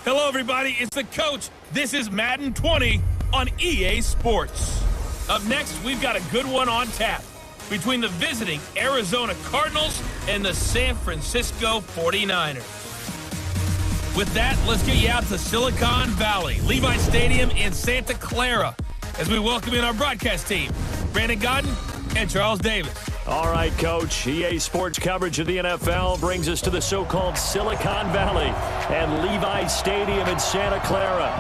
Hello, everybody. It's the coach. This is Madden 20 on EA Sports. Up next, we've got a good one on tap between the visiting Arizona Cardinals and the San Francisco 49ers. With that, let's get you out to Silicon Valley, Levi Stadium in Santa Clara, as we welcome in our broadcast team, Brandon Godden and Charles Davis. All right, Coach. EA Sports coverage of the NFL brings us to the so-called Silicon Valley and Levi Stadium in Santa Clara.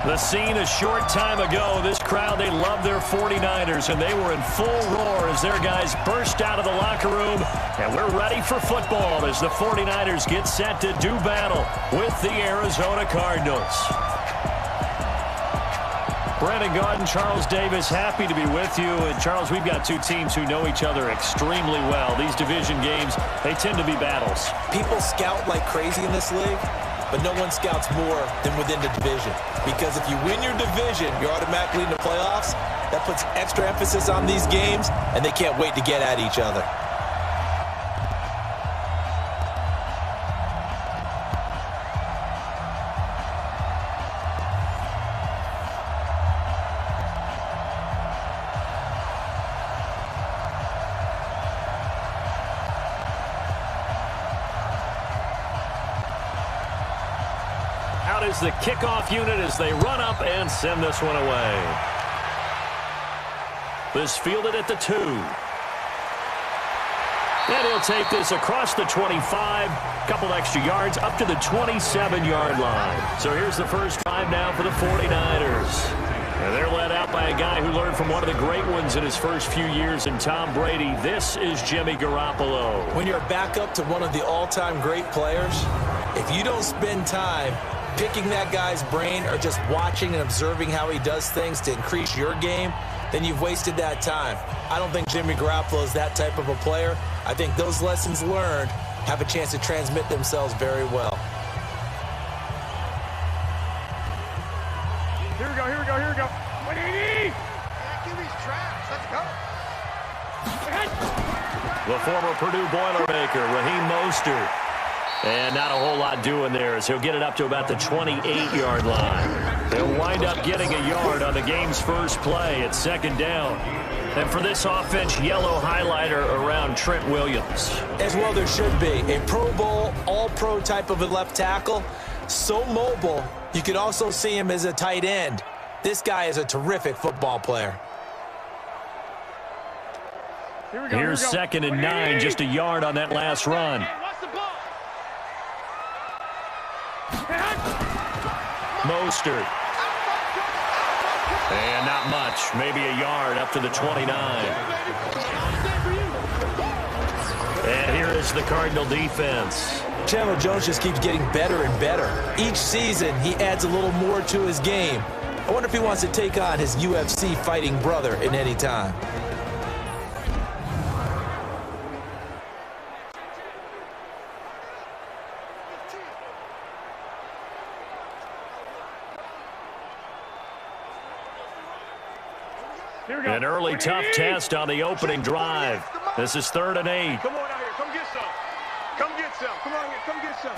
The scene a short time ago, this crowd, they love their 49ers, and they were in full roar as their guys burst out of the locker room. And we're ready for football as the 49ers get set to do battle with the Arizona Cardinals. Brandon Godden, Charles Davis, happy to be with you. And Charles, we've got two teams who know each other extremely well. These division games, they tend to be battles. People scout like crazy in this league, but no one scouts more than within the division. Because if you win your division, you're automatically in the playoffs. That puts extra emphasis on these games, and they can't wait to get at each other. Out is the kickoff unit as they run up and send this one away. This fielded at the 2. And he'll take this across the 25, couple extra yards up to the 27-yard line. So here's the first drive now for the 49ers. And they're led out by a guy who learned from one of the great ones in his first few years in Tom Brady. This is Jimmy Garoppolo. When you're a backup to one of the all-time great players, if you don't spend time picking that guy's brain or just watching and observing how he does things to increase your game, then you've wasted that time. I don't think Jimmy Garoppolo is that type of a player. I think those lessons learned have a chance to transmit themselves very well. Here we go, here we go, here we go. 180! QB's trash. Let's go. The former Purdue Boilermaker, Raheem Mostert. And not a whole lot doing there as he'll get it up to about the 28-yard line. They'll wind up getting a yard on the game's first play at second down. And for this offense, yellow highlighter around Trent Williams. As well there should be. A Pro Bowl, all-pro type of a left tackle. So mobile, you could also see him as a tight end. This guy is a terrific football player. Here's second and 9, just a yard on that last run. Mostert. And not much. Maybe a yard up to the 29. And here is the Cardinal defense. Chandler Jones just keeps getting better and better. Each season, he adds a little more to his game. I wonder if he wants to take on his UFC fighting brother in any time. An early tough test on the opening drive. This is 3rd and 8. Come on out here. Come get some. Come get some. Come on here. Come get some.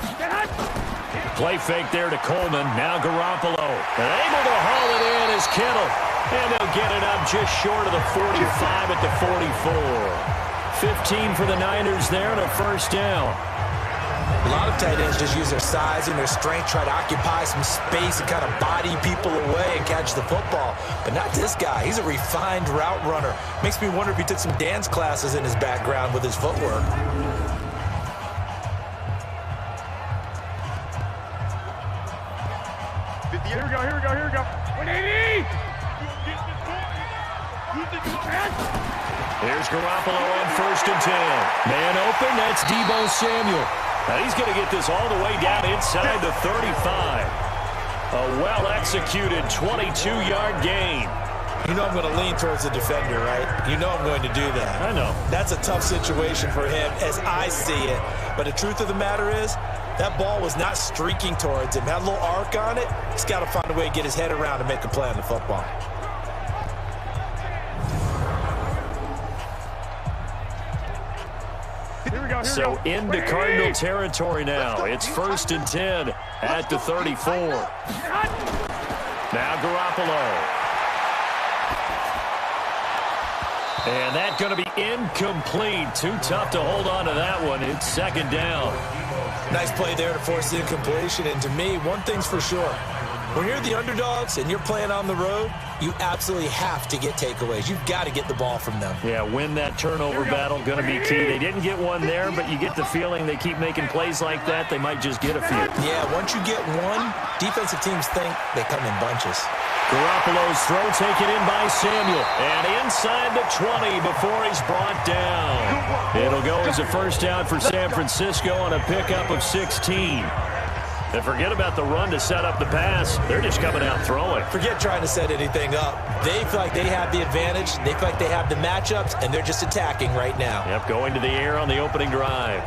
Play fake there to Coleman. Now Garoppolo. And able to haul it in is Kittle. And they'll get it up just short of the 45 at the 44. 15 for the Niners there and a first down. A lot of tight ends just use their size and their strength, try to occupy some space and kind of body people away and catch the football. But not this guy. He's a refined route runner. Makes me wonder if he took some dance classes in his background with his footwork. Here we go, here we go, here we go. 180! Here's Garoppolo on 1st and 10. Man open, that's Deebo Samuel. Now he's going to get this all the way down inside the 35. A well-executed 22-yard gain. You know I'm going to lean towards the defender, right? You know I'm going to do that. I know. That's a tough situation for him as I see it. But the truth of the matter is, that ball was not streaking towards him. Had a little arc on it. He's got to find a way to get his head around and make a play on the football. So into Cardinal territory now. It's 1st and 10 at the 34. Now Garoppolo. And that's going to be incomplete. Too tough to hold on to that one. It's second down. Nice play there to force the incompletion. And to me, one thing's for sure. When you're the underdogs and you're playing on the road, you absolutely have to get takeaways. You've got to get the ball from them. Yeah, win that turnover battle, going to be key. They didn't get one there, but you get the feeling they keep making plays like that, they might just get a few. Yeah, once you get one, defensive teams think they come in bunches. Garoppolo's throw taken in by Samuel. And inside the 20 before he's brought down. It'll go as a first down for San Francisco on a pickup of 16. And forget about the run to set up the pass. They're just coming out throwing. Forget trying to set anything up. They feel like they have the advantage. They feel like they have the matchups, and they're just attacking right now. Yep, going to the air on the opening drive.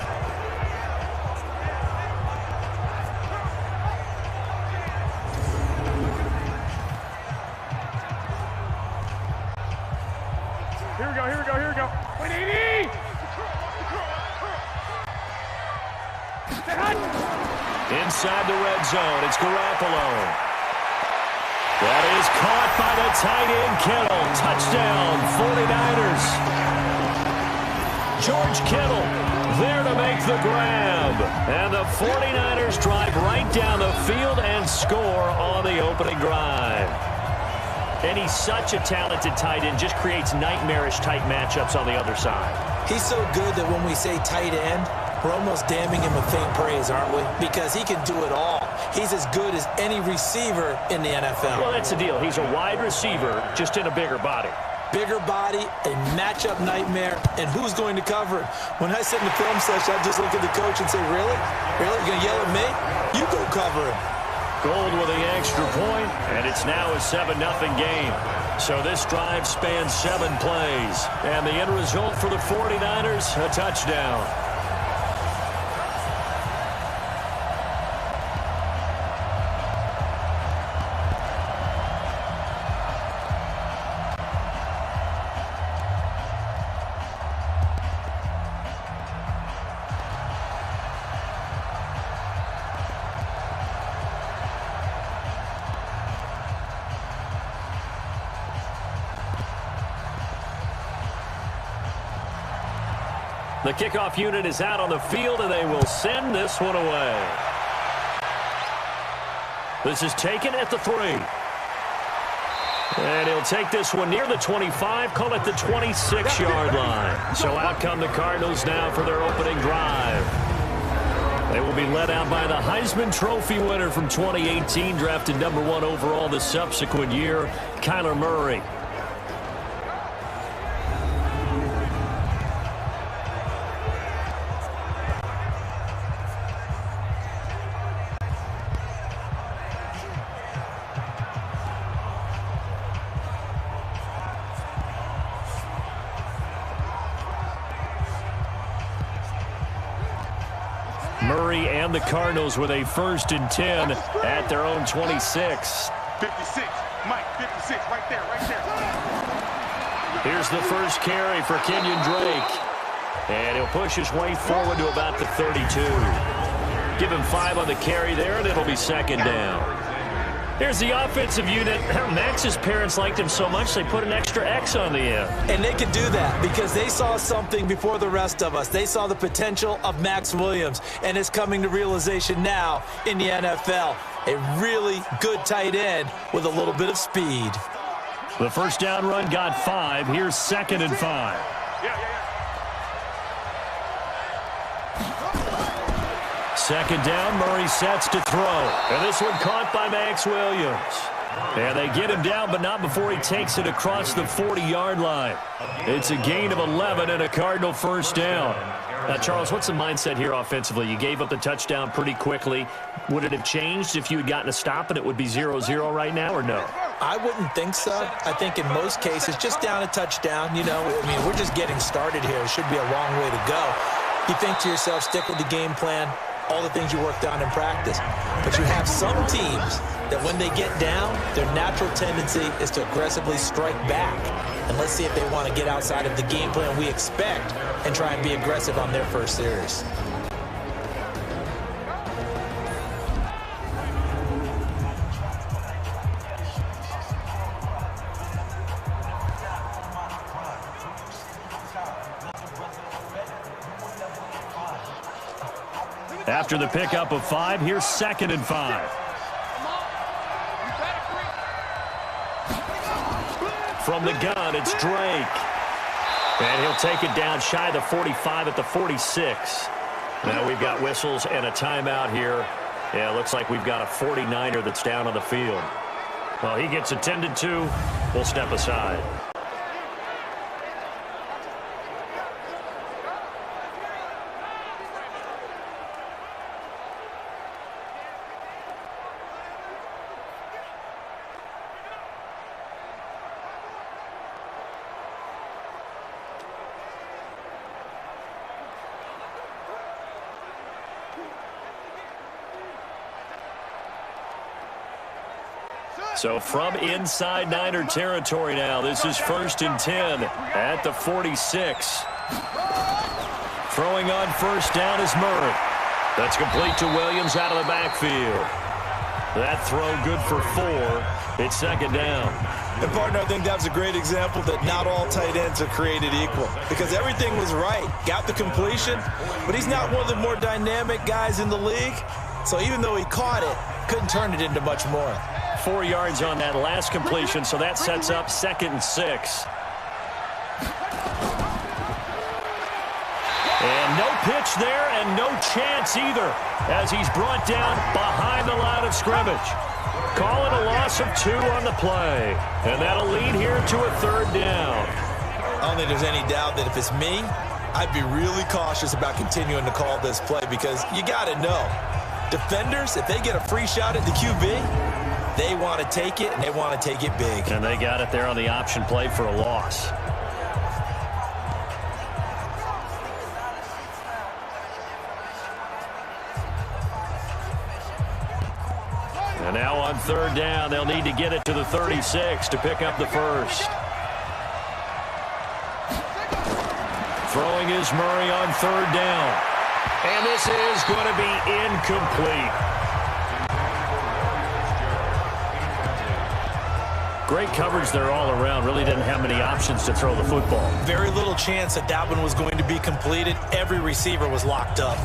Here we go, here we go, here we go. 180! Inside the red zone, it's Garoppolo. That is caught by the tight end, Kittle. Touchdown, 49ers. George Kittle there to make the grab. And the 49ers drive right down the field and score on the opening drive. And he's such a talented tight end, just creates nightmarish-type matchups on the other side. He's so good that when we say tight end, we're almost damning him with faint praise, aren't we? Because he can do it all. He's as good as any receiver in the NFL. Well, that's the deal. He's a wide receiver, just in a bigger body. Bigger body, a matchup nightmare, and who's going to cover it? When I sit in the film session, I just look at the coach and say, really? Really? You're going to yell at me? You go cover him. Gold with the extra point, and it's now a 7-0 game. So this drive spans 7 plays. And the end result for the 49ers, a touchdown. The kickoff unit is out on the field, and they will send this one away. This is taken at the 3. And he'll take this one near the 25, call it the 26-yard line. So out come the Cardinals now for their opening drive. They will be led out by the Heisman Trophy winner from 2018, drafted number 1 overall the subsequent year, Kyler Murray. Murray and the Cardinals with a 1st and 10 at their own 26. 56, Mike, 56, right there, right there. Here's the first carry for Kenyon Drake. And he'll push his way forward to about the 32. Give him 5 on the carry there, and it'll be 2nd down. Here's the offensive unit. Max's parents liked him so much they put an extra X on the end. And they could do that because they saw something before the rest of us. They saw the potential of Max Williams, and it's coming to realization now in the NFL. A really good tight end with a little bit of speed. The first down run got 5. Here's 2nd and 5. Second down, Murray sets to throw. And this one caught by Max Williams. And they get him down, but not before he takes it across the 40-yard line. It's a gain of 11 and a Cardinal first down. Now, Charles, what's the mindset here offensively? You gave up the touchdown pretty quickly. Would it have changed if you had gotten a stop and it would be 0-0 right now, or no? I wouldn't think so. I think in most cases, just down a touchdown, you know, I mean, we're just getting started here. It should be a long way to go. You think to yourself, stick with the game plan, all the things you worked on in practice. But you have some teams that when they get down, their natural tendency is to aggressively strike back. And let's see if they want to get outside of the game plan we expect and try and be aggressive on their first series. After the pickup of 5, here's 2nd and 5. From the gun, it's Drake. And he'll take it down shy of the 45 at the 46. Now we've got whistles and a timeout here. Yeah, it looks like we've got a 49er that's down on the field. Well, he gets attended to. We'll step aside. So from inside Niner territory now, this is 1st and 10 at the 46. Throwing on 1st down is Murray. That's complete to Williams out of the backfield. That throw good for 4. It's 2nd down. And, partner, I think that was a great example that not all tight ends are created equal because everything was right. Got the completion, but he's not one of the more dynamic guys in the league. So even though he caught it, couldn't turn it into much more. 4 yards on that last completion, so that sets up 2nd and 6. And no pitch there and no chance either as he's brought down behind the line of scrimmage. Call it a loss of 2 on the play. And that'll lead here to a 3rd down. I don't think there's any doubt that if it's me, I'd be really cautious about continuing to call this play because you got to know, defenders, if they get a free shot at the QB, they want to take it, and they want to take it big. And they got it there on the option play for a loss. And now on 3rd down, they'll need to get it to the 36 to pick up the 1st. Throwing is Murray on 3rd down. And this is going to be incomplete. Great coverage there all around. Really didn't have many options to throw the football. Very little chance that that one was going to be completed. Every receiver was locked up.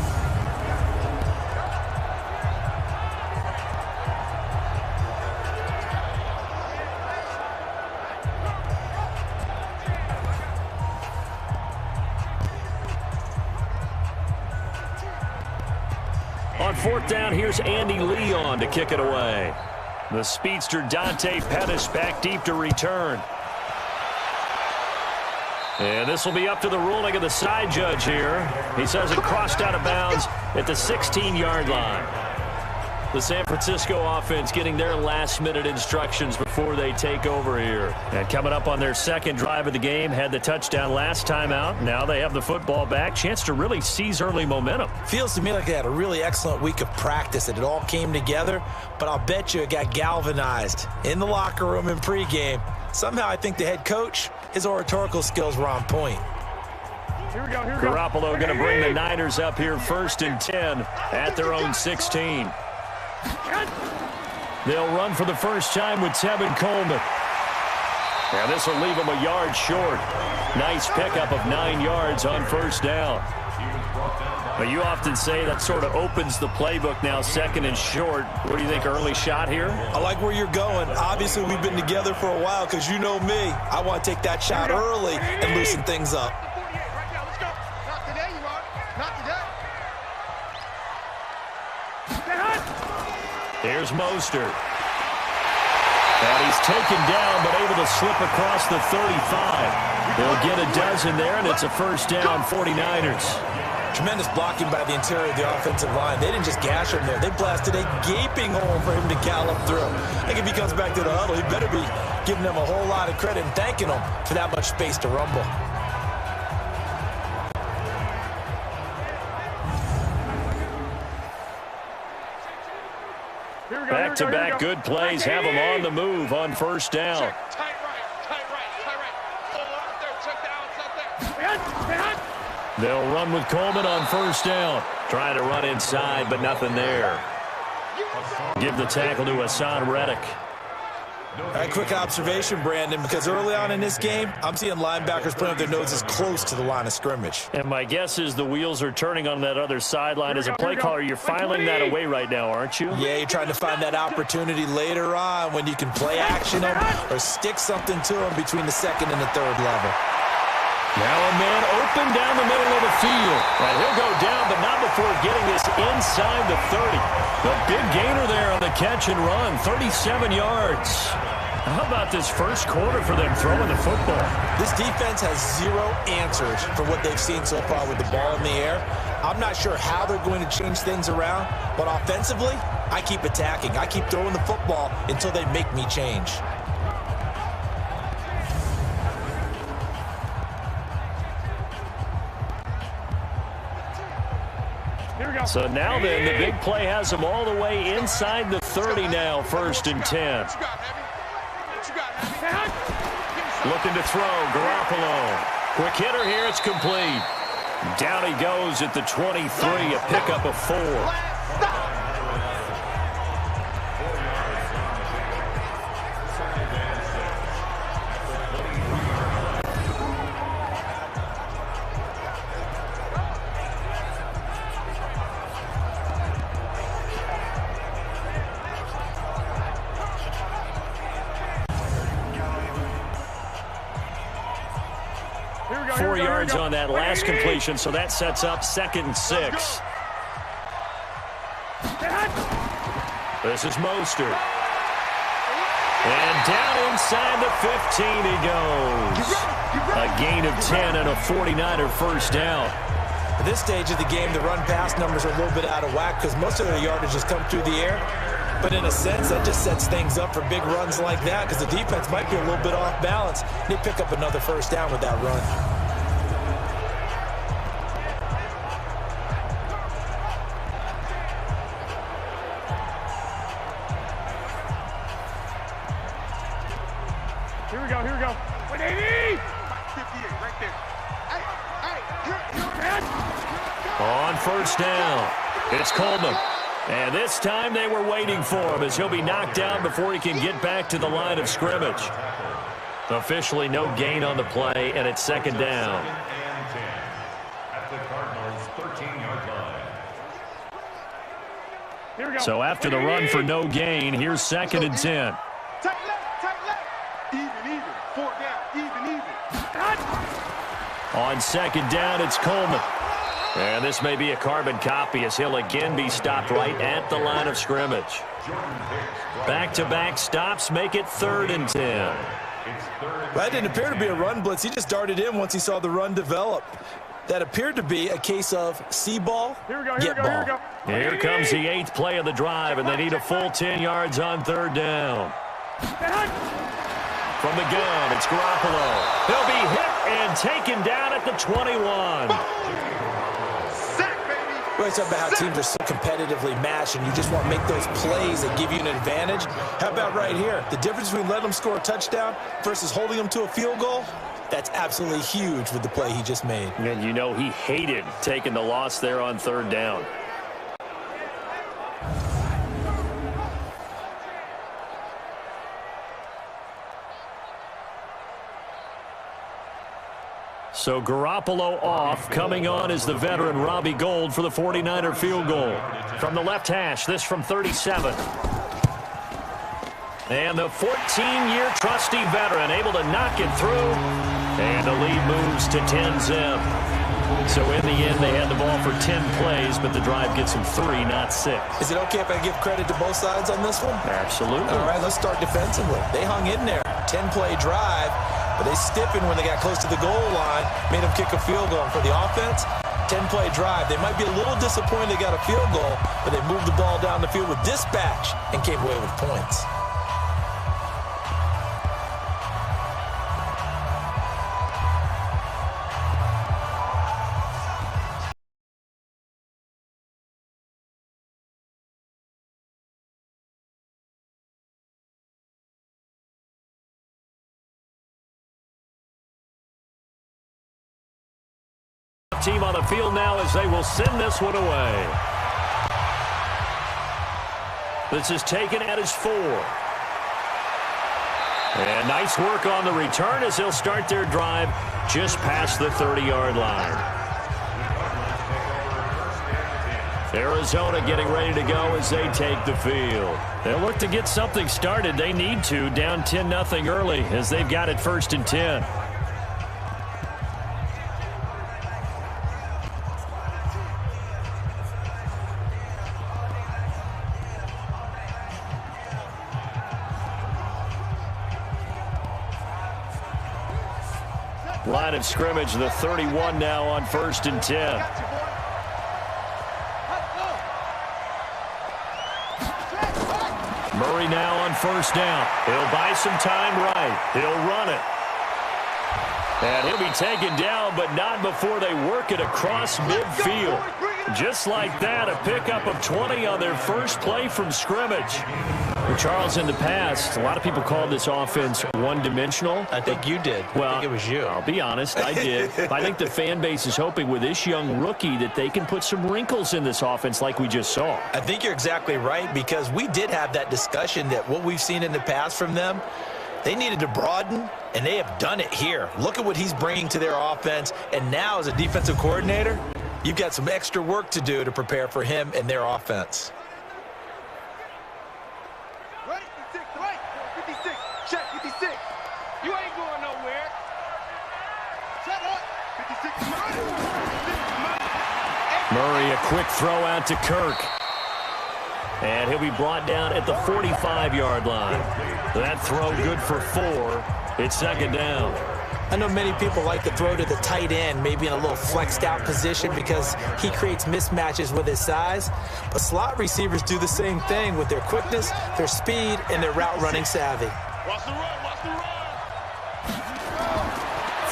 On 4th down, here's Andy Leon to kick it away. The speedster Dante Pettis back deep to return. And this will be up to the ruling of the side judge here. He says it crossed out of bounds at the 16-yard line. The San Francisco offense getting their last-minute instructions before they take over here. And coming up on their 2nd drive of the game, had the touchdown last time out. Now they have the football back. Chance to really seize early momentum. Feels to me like they had a really excellent week of practice and it all came together. But I'll bet you it got galvanized in the locker room in pregame. Somehow I think the head coach, his oratorical skills were on point. Here we go. Garoppolo going to bring the Niners up here 1st and 10 at their own 16. They'll run for the first time with Tevin Coleman. And this will leave them a yard short. Nice pickup of 9 yards on 1st down. But you often say that sort of opens the playbook now, 2nd and short. What do you think, early shot here? I like where you're going. Obviously, we've been together for a while because you know me. I want to take that shot early and loosen things up. Not today, you are. Not today. Here's Mostert. And he's taken down, but able to slip across the 35. They'll get a dozen there, and it's a 1st down, 49ers. Tremendous blocking by the interior of the offensive line. They didn't just gash him there. They blasted a gaping hole for him to gallop through. I think if he comes back to the huddle, he better be giving them a whole lot of credit and thanking them for that much space to rumble. Back-to-back good plays have them on the move on 1st down. Tight right. Check down. They'll run with Coleman on 1st down. Trying to run inside, but nothing there. Give the tackle to Hassan Reddick. A quick observation, Brandon, because early on in this game, I'm seeing linebackers putting up their noses close to the line of scrimmage. And my guess is the wheels are turning on that other sideline. As a play caller, you're filing that away right now, aren't you? Yeah, you're trying to find that opportunity later on when you can play action them or stick something to them between the second and the third level. Now a man open down the middle of the field. And he'll go down, but not before getting this inside the 30. The big gainer there on the catch and run, 37 yards. How about this first quarter for them throwing the football? This defense has zero answers for what they've seen so far with the ball in the air. I'm not sure how they're going to change things around, but offensively, I keep attacking. I keep throwing the football until they make me change. So now then, the big play has them all the way inside the 30 now, 1st and 10. Looking to throw, Garoppolo. Quick hitter here, it's complete. Down he goes at the 23, a pickup of 4. 4 yards on that last completion, so that sets up 2nd and 6. This is Mostert. And down inside the 15 he goes. A gain of 10 and a 49er first down. At this stage of the game, the run-pass numbers are a little bit out of whack because most of their yardage has come through the air. But in a sense, that just sets things up for big runs like that because the defense might be a little bit off balance. They pick up another first down with that run. Here we go. 180! 58, right there. On first down, it's Coleman. And this time they were waiting for him as he'll be knocked down before he can get back to the line of scrimmage. Officially no gain on the play, and it's 2nd down. At the Cardinals' 13-yard line. So after the run for no gain, here's 2nd and 10. Tight left. Even. 4 down, even. On 2nd down, it's Coleman. And this may be a carbon copy as he'll again be stopped right at the line of scrimmage. Back-to-back stops make it 3rd and 10. That didn't appear to be a run blitz. He just darted in once he saw the run develop. That appeared to be a case of see ball, get ball. Here comes the 8th play of the drive, and they need a full 10 yards on 3rd down. From the gun, it's Garoppolo. He'll be hit and taken down at the 21. We always talk about how teams are so competitively matched and you just want to make those plays that give you an advantage. How about right here? The difference between letting them score a touchdown versus holding them to a field goal, that's absolutely huge with the play he just made. And you know he hated taking the loss there on 3rd down. So Garoppolo off. Coming on is the veteran Robbie Gould for the 49er field goal. From the left hash, this from 37. And the 14-year trusty veteran able to knock it through. And the lead moves to 10-zip. So in the end, they had the ball for 10 plays, but the drive gets them 3, not 6. Is it okay if I give credit to both sides on this one? Absolutely. All right, let's start defensively. They hung in there. 10-play drive. But they stiffened when they got close to the goal line, made them kick a field goal. And for the offense, 10-play drive. They might be a little disappointed they got a field goal, but they moved the ball down the field with dispatch and came away with points. Team on the field now as they will send this one away. This is taken at his 4. And nice work on the return as they'll start their drive just past the 30-yard line. Arizona getting ready to go as they take the field. They'll look to get something started. They need to, down 10-0 early as they've got it 1st and 10. Line of scrimmage, the 31 now on 1st and 10. Murray now on 1st down. He'll buy some time right. He'll run it. And he'll be taken down, but not before they work it across midfield. Just like that, a pickup of 20 on their first play from scrimmage. Well, Charles, in the past, a lot of people called this offense one-dimensional. I think you did. Well, I think it was you. I'll be honest, I did. I think the fan base is hoping with this young rookie that they can put some wrinkles in this offense like we just saw. I think you're exactly right, because we did have that discussion that what we've seen in the past from them, they needed to broaden, and they have done it here. Look at what he's bringing to their offense, and now as a defensive coordinator, you've got some extra work to do to prepare for him and their offense. Murray, a quick throw out to Kirk. And he'll be brought down at the 45-yard line. That throw good for 4. It's 2nd down. I know many people like to throw to the tight end, maybe in a little flexed out position because he creates mismatches with his size. But slot receivers do the same thing with their quickness, their speed, and their route running savvy. Watch the run, watch the run.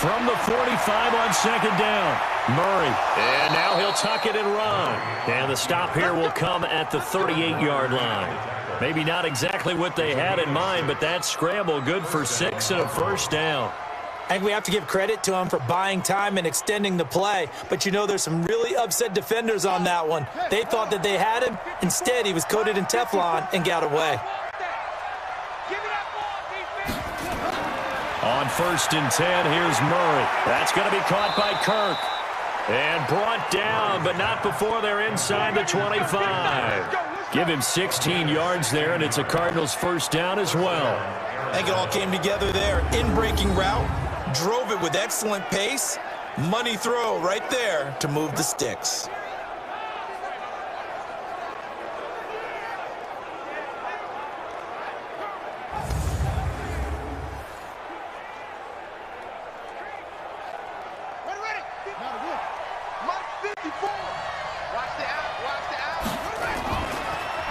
From the 45 on 2nd down, Murray. And now he'll tuck it and run. And the stop here will come at the 38-yard line. Maybe not exactly what they had in mind, but that scramble good for 6 and a 1st down. I think we have to give credit to him for buying time and extending the play. But, you know, there's some really upset defenders on that one. They thought that they had him. Instead, he was coated in Teflon and got away. On 1st and 10, here's Murray. That's going to be caught by Kirk. And brought down, but not before they're inside the 25. Give him 16 yards there, and it's a Cardinals 1st down as well. I think it all came together there. In-breaking route, drove it with excellent pace. Money throw right there to move the sticks.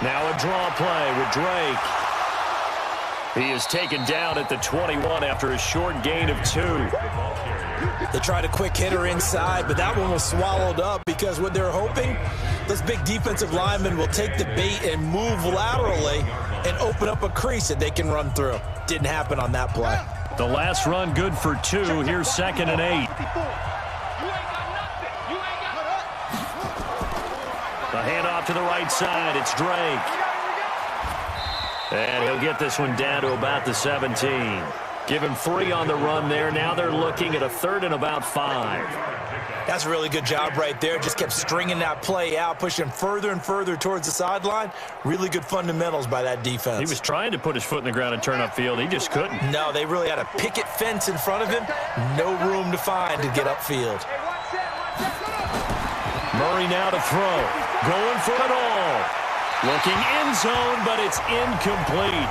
Now a draw play with Drake. He is taken down at the 21 after a short gain of 2. They tried a quick hitter inside, but that one was swallowed up because what they're hoping, this big defensive lineman will take the bait and move laterally and open up a crease that they can run through. Didn't happen on that play. The last run good for 2. Here's 2nd and 8. The handoff to the right side. It's Drake. And he'll get this one down to about the 17. Give him 3 on the run there. Now they're looking at a 3rd and about 5. That's a really good job right there. Just kept stringing that play out, pushing further and further towards the sideline. Really good fundamentals by that defense. He was trying to put his foot in the ground and turn upfield. He just couldn't. No, they really had a picket fence in front of him. No room to find to get upfield. Murray now to throw. Going for it all. Looking end zone, but it's incomplete.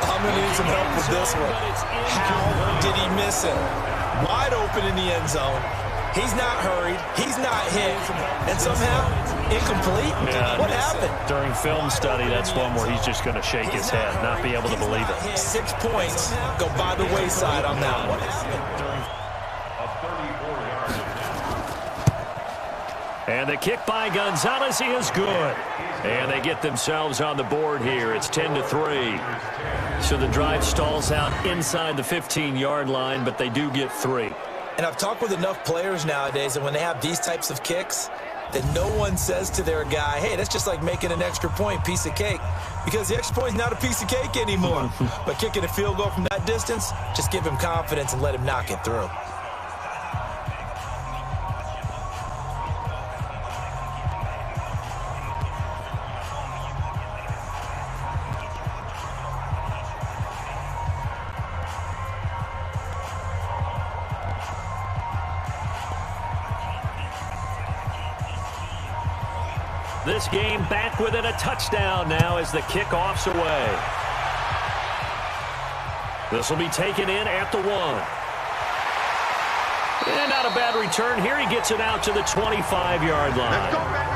I'm going to need some help with this one. How did he miss it? Wide open in the end zone. He's not hurried. He's not hit. And somehow, incomplete? Yeah, what happened? During film study, that's one where he's just going to shake his head, not be able to believe it. 6 points go by the wayside on that one. And the kick by Gonzalez is good. And they get themselves on the board here. It's 10-3. So the drive stalls out inside the 15-yard line, but they do get 3. And I've talked with enough players nowadays that when they have these types of kicks, that no one says to their guy, hey, that's just like making an extra point, piece of cake, because the extra point is not a piece of cake anymore. But kicking a field goal from that distance, just give him confidence and let him knock it through. This game back within a touchdown now as the kickoff's away. This will be taken in at the 1. And not a bad return here. He gets it out to the 25-yard line. Let's go, baby.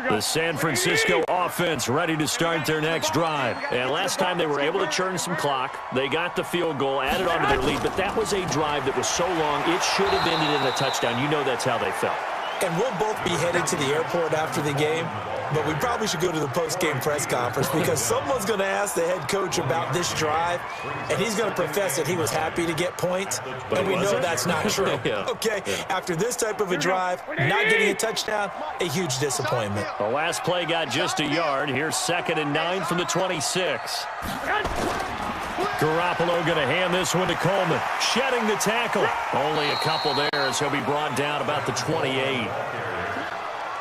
The San Francisco offense ready to start their next drive. And last time they were able to churn some clock. They got the field goal, added on to their lead, but that was a drive that was so long, it should have ended in a touchdown. You know that's how they felt. And we'll both be headed to the airport after the game, but we probably should go to the post-game press conference because someone's going to ask the head coach about this drive, and he's going to profess that he was happy to get points, and we know that's not true. After this type of a drive, not getting a touchdown, a huge disappointment. The last play got just a yard. Here's 2nd and 9 from the 26. Garoppolo going to hand this one to Coleman. Shedding the tackle. Only a couple there as he'll be brought down about the 28.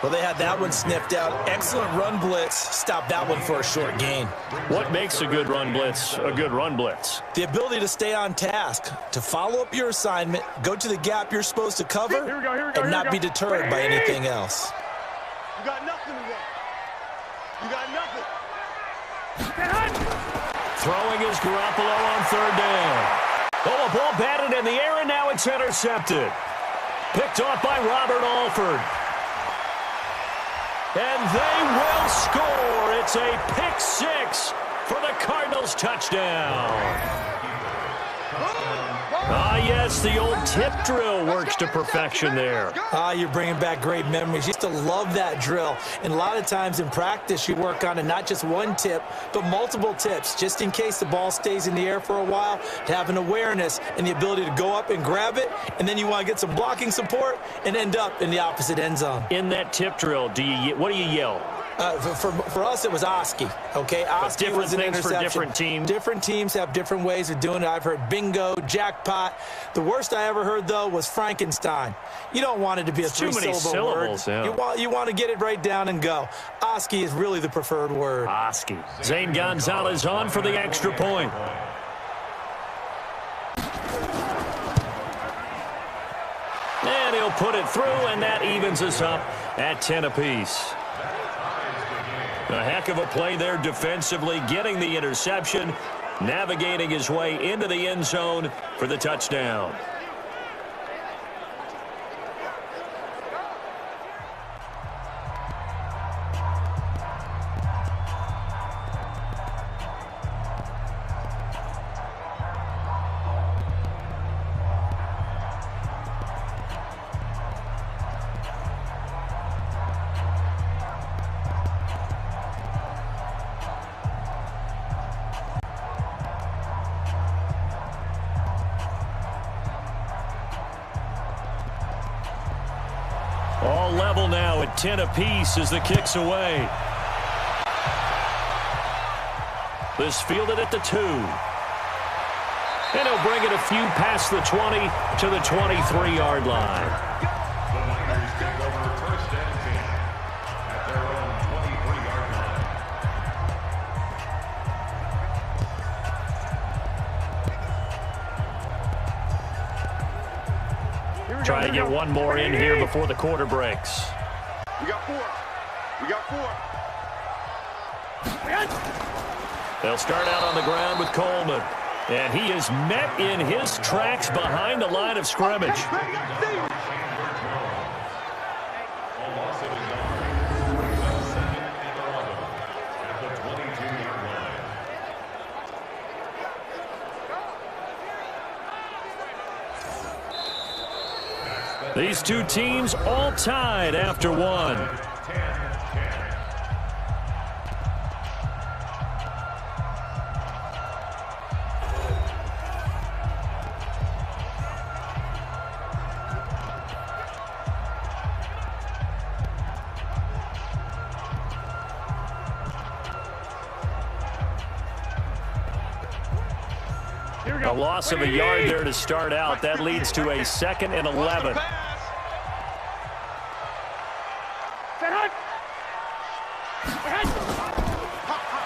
Well, they had that one sniffed out. Excellent run blitz. Stop that one for a short gain. What makes a good run blitz a good run blitz? The ability to stay on task, to follow up your assignment, go to the gap you're supposed to cover, and not be deterred by anything else. You got nothing today. You got nothing. Throwing is Garoppolo on 3rd down. Oh, a ball batted in the air, and now it's intercepted. Picked off by Robert Alford. And they will score. It's a pick 6 for the Cardinals touchdown. Yes, the old tip drill works to perfection there. You're bringing back great memories. Used to love that drill. And a lot of times in practice, you work on it, not just one tip, but multiple tips, just in case the ball stays in the air for a while, to have an awareness and the ability to go up and grab it, and then you want to get some blocking support and end up in the opposite end zone. In that tip drill, what do you yell? For us, it was Oski. Okay, Oski was an interception. For different teams. Different teams have different ways of doing it. I've heard bingo, jackpot. The worst I ever heard, though, was Frankenstein. You don't want it to be a three-syllable word. Yeah. You want to get it right down and go. Oski is really the preferred word. Oski. Zane Gonzalez on for the extra point. And he'll put it through, and that evens us up at 10 apiece. A heck of a play there defensively, getting the interception, navigating his way into the end zone for the touchdown. All level now at 10 apiece as the kick's away. This fielded at the 2. And he'll bring it a few past the 20 to the 23-yard line. Try to get one more in here before the quarter breaks. We got 4. We got 4. They'll start out on the ground with Coleman. And he is met in his tracks behind the line of scrimmage. These two teams all tied after one. A loss of a yard there to start out. That leads to a 2nd and 11.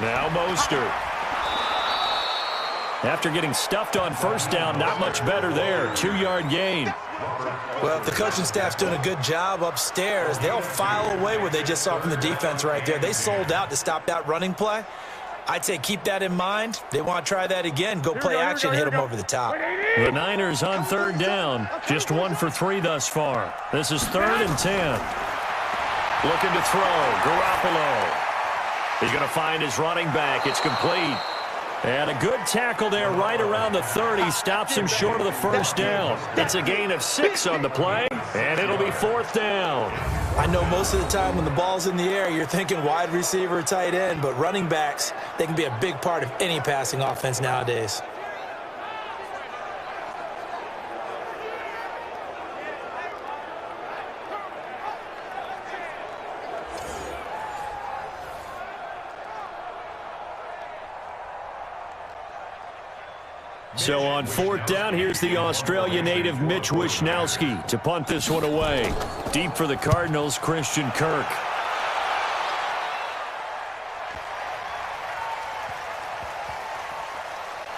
Now Mostert. After getting stuffed on first down, not much better there. 2-yard gain. Well, if the coaching staff's doing a good job upstairs, they'll file away what they just saw from the defense right there. They sold out to stop that running play. I'd say keep that in mind. They want to try that again. Go play action, hit them over the top. The Niners on 3rd down. Just 1 for 3 thus far. This is 3rd and 10. Looking to throw. Garoppolo. He's going to find his running back. It's complete. And a good tackle there right around the 30. Stops him short of the first down. It's a gain of 6 on the play, and it'll be 4th down. I know most of the time when the ball's in the air, you're thinking wide receiver, tight end, but running backs, they can be a big part of any passing offense nowadays. So on 4th down, here's the Australia native Mitch Wishnowsky to punt this one away. Deep for the Cardinals, Christian Kirk.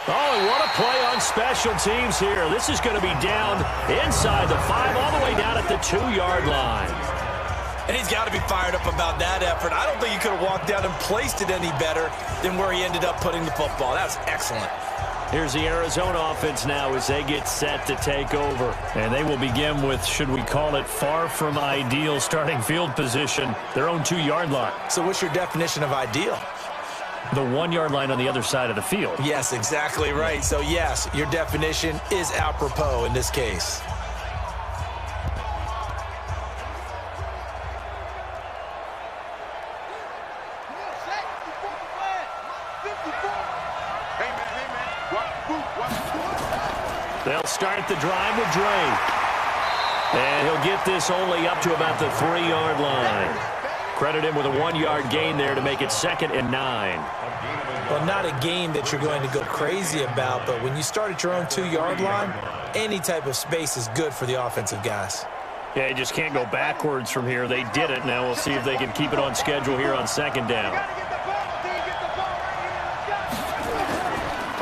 Oh, and what a play on special teams here. This is going to be down inside the 5, all the way down at the 2-yard line. And he's got to be fired up about that effort. I don't think he could have walked down and placed it any better than where he ended up putting the football. That was excellent. Here's the Arizona offense now as they get set to take over. And they will begin with, should we call it, far from ideal starting field position, their own 2-yard line. So what's your definition of ideal? The 1-yard line on the other side of the field. Yes, exactly right. So, yes, your definition is apropos in this case. They'll start the drive with Drake. And he'll get this only up to about the 3-yard line. Credit him with a 1-yard gain there to make it 2nd and 9. Well, not a game that you're going to go crazy about, but when you start at your own 2-yard line, any type of space is good for the offensive guys. Yeah, you just can't go backwards from here. They did it. Now we'll see if they can keep it on schedule here on 2nd down.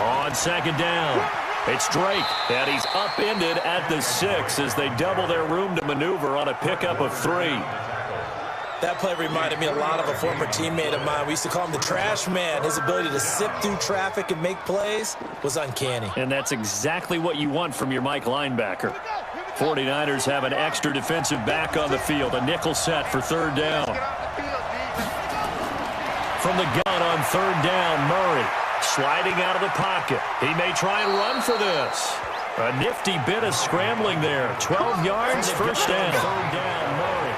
On 2nd down, it's Drake, and he's upended at the 6 as they double their room to maneuver on a pickup of 3. That play reminded me a lot of a former teammate of mine. We used to call him the trash man. His ability to sift through traffic and make plays was uncanny. And that's exactly what you want from your Mike linebacker. 49ers have an extra defensive back on the field, a nickel set for 3rd down. From the gun on 3rd down, Murray sliding out of the pocket. He may try and run for this. A nifty bit of scrambling there. 12 yards, first down. 3rd down, Murray.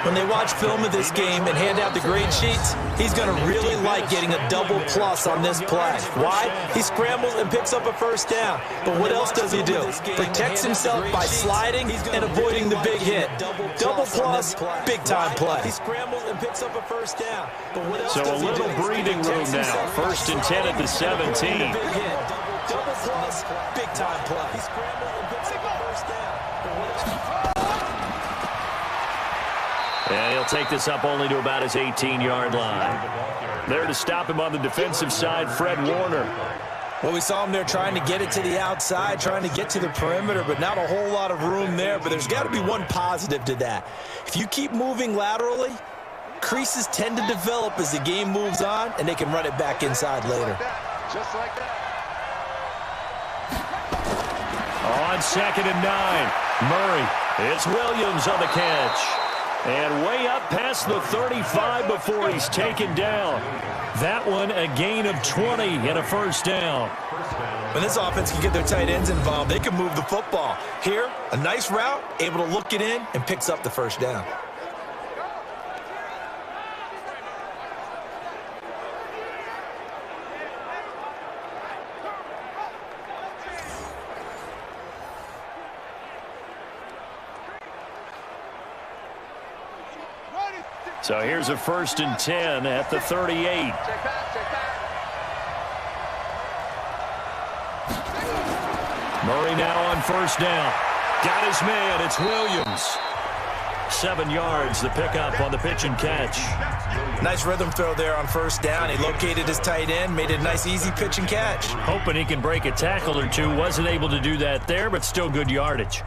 When they watch film of this game and hand out the grade sheets, he's going to really like getting a double plus on this play. Why? He scrambles and picks up a first down. But what else does he do? Protects himself by sliding and avoiding the big hit. Double plus, big-time play. He scrambles and picks up a first down. So a little breathing room now. 1st and 10 at the 17. Double plus, big-time play. He scrambles and picks up a first down. And he'll take this up only to about his 18-yard line. There to stop him on the defensive side, Fred Warner. Well, we saw him there trying to get it to the outside, trying to get to the perimeter, but not a whole lot of room there. But there's got to be one positive to that. If you keep moving laterally, creases tend to develop as the game moves on, and they can run it back inside later. Just like that. on 2nd and 9. Murray. It's Williams on the catch. And way up past the 35 before he's taken down. That one a gain of 20 and a first down. When this offense can get their tight ends involved, they can move the football. Here, a nice route, able to look it in, and picks up the first down. So here's a 1st and 10 at the 38. Murray now on 1st down. Got his man. It's Williams. 7 yards, the pickup on the pitch and catch. Nice rhythm throw there on 1st down. He located his tight end, made it a nice, easy pitch and catch. Hoping he can break a tackle or two. Wasn't able to do that there, but still good yardage.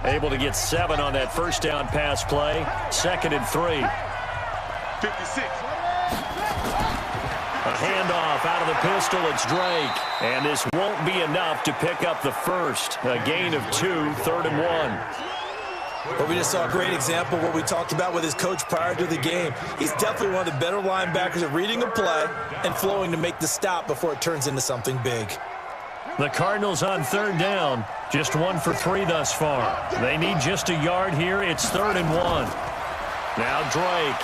Able to get 7 on that 1st down pass play. 2nd and 3. 56. A handoff out of the pistol. It's Drake. And this won't be enough to pick up the first. A gain of 2, 3rd and 1. But we just saw a great example of what we talked about with his coach prior to the game. He's definitely one of the better linebackers at reading a play and flowing to make the stop before it turns into something big. The Cardinals on 3rd down. Just 1 for 3 thus far. They need just a yard here. It's 3rd and 1. Now Drake.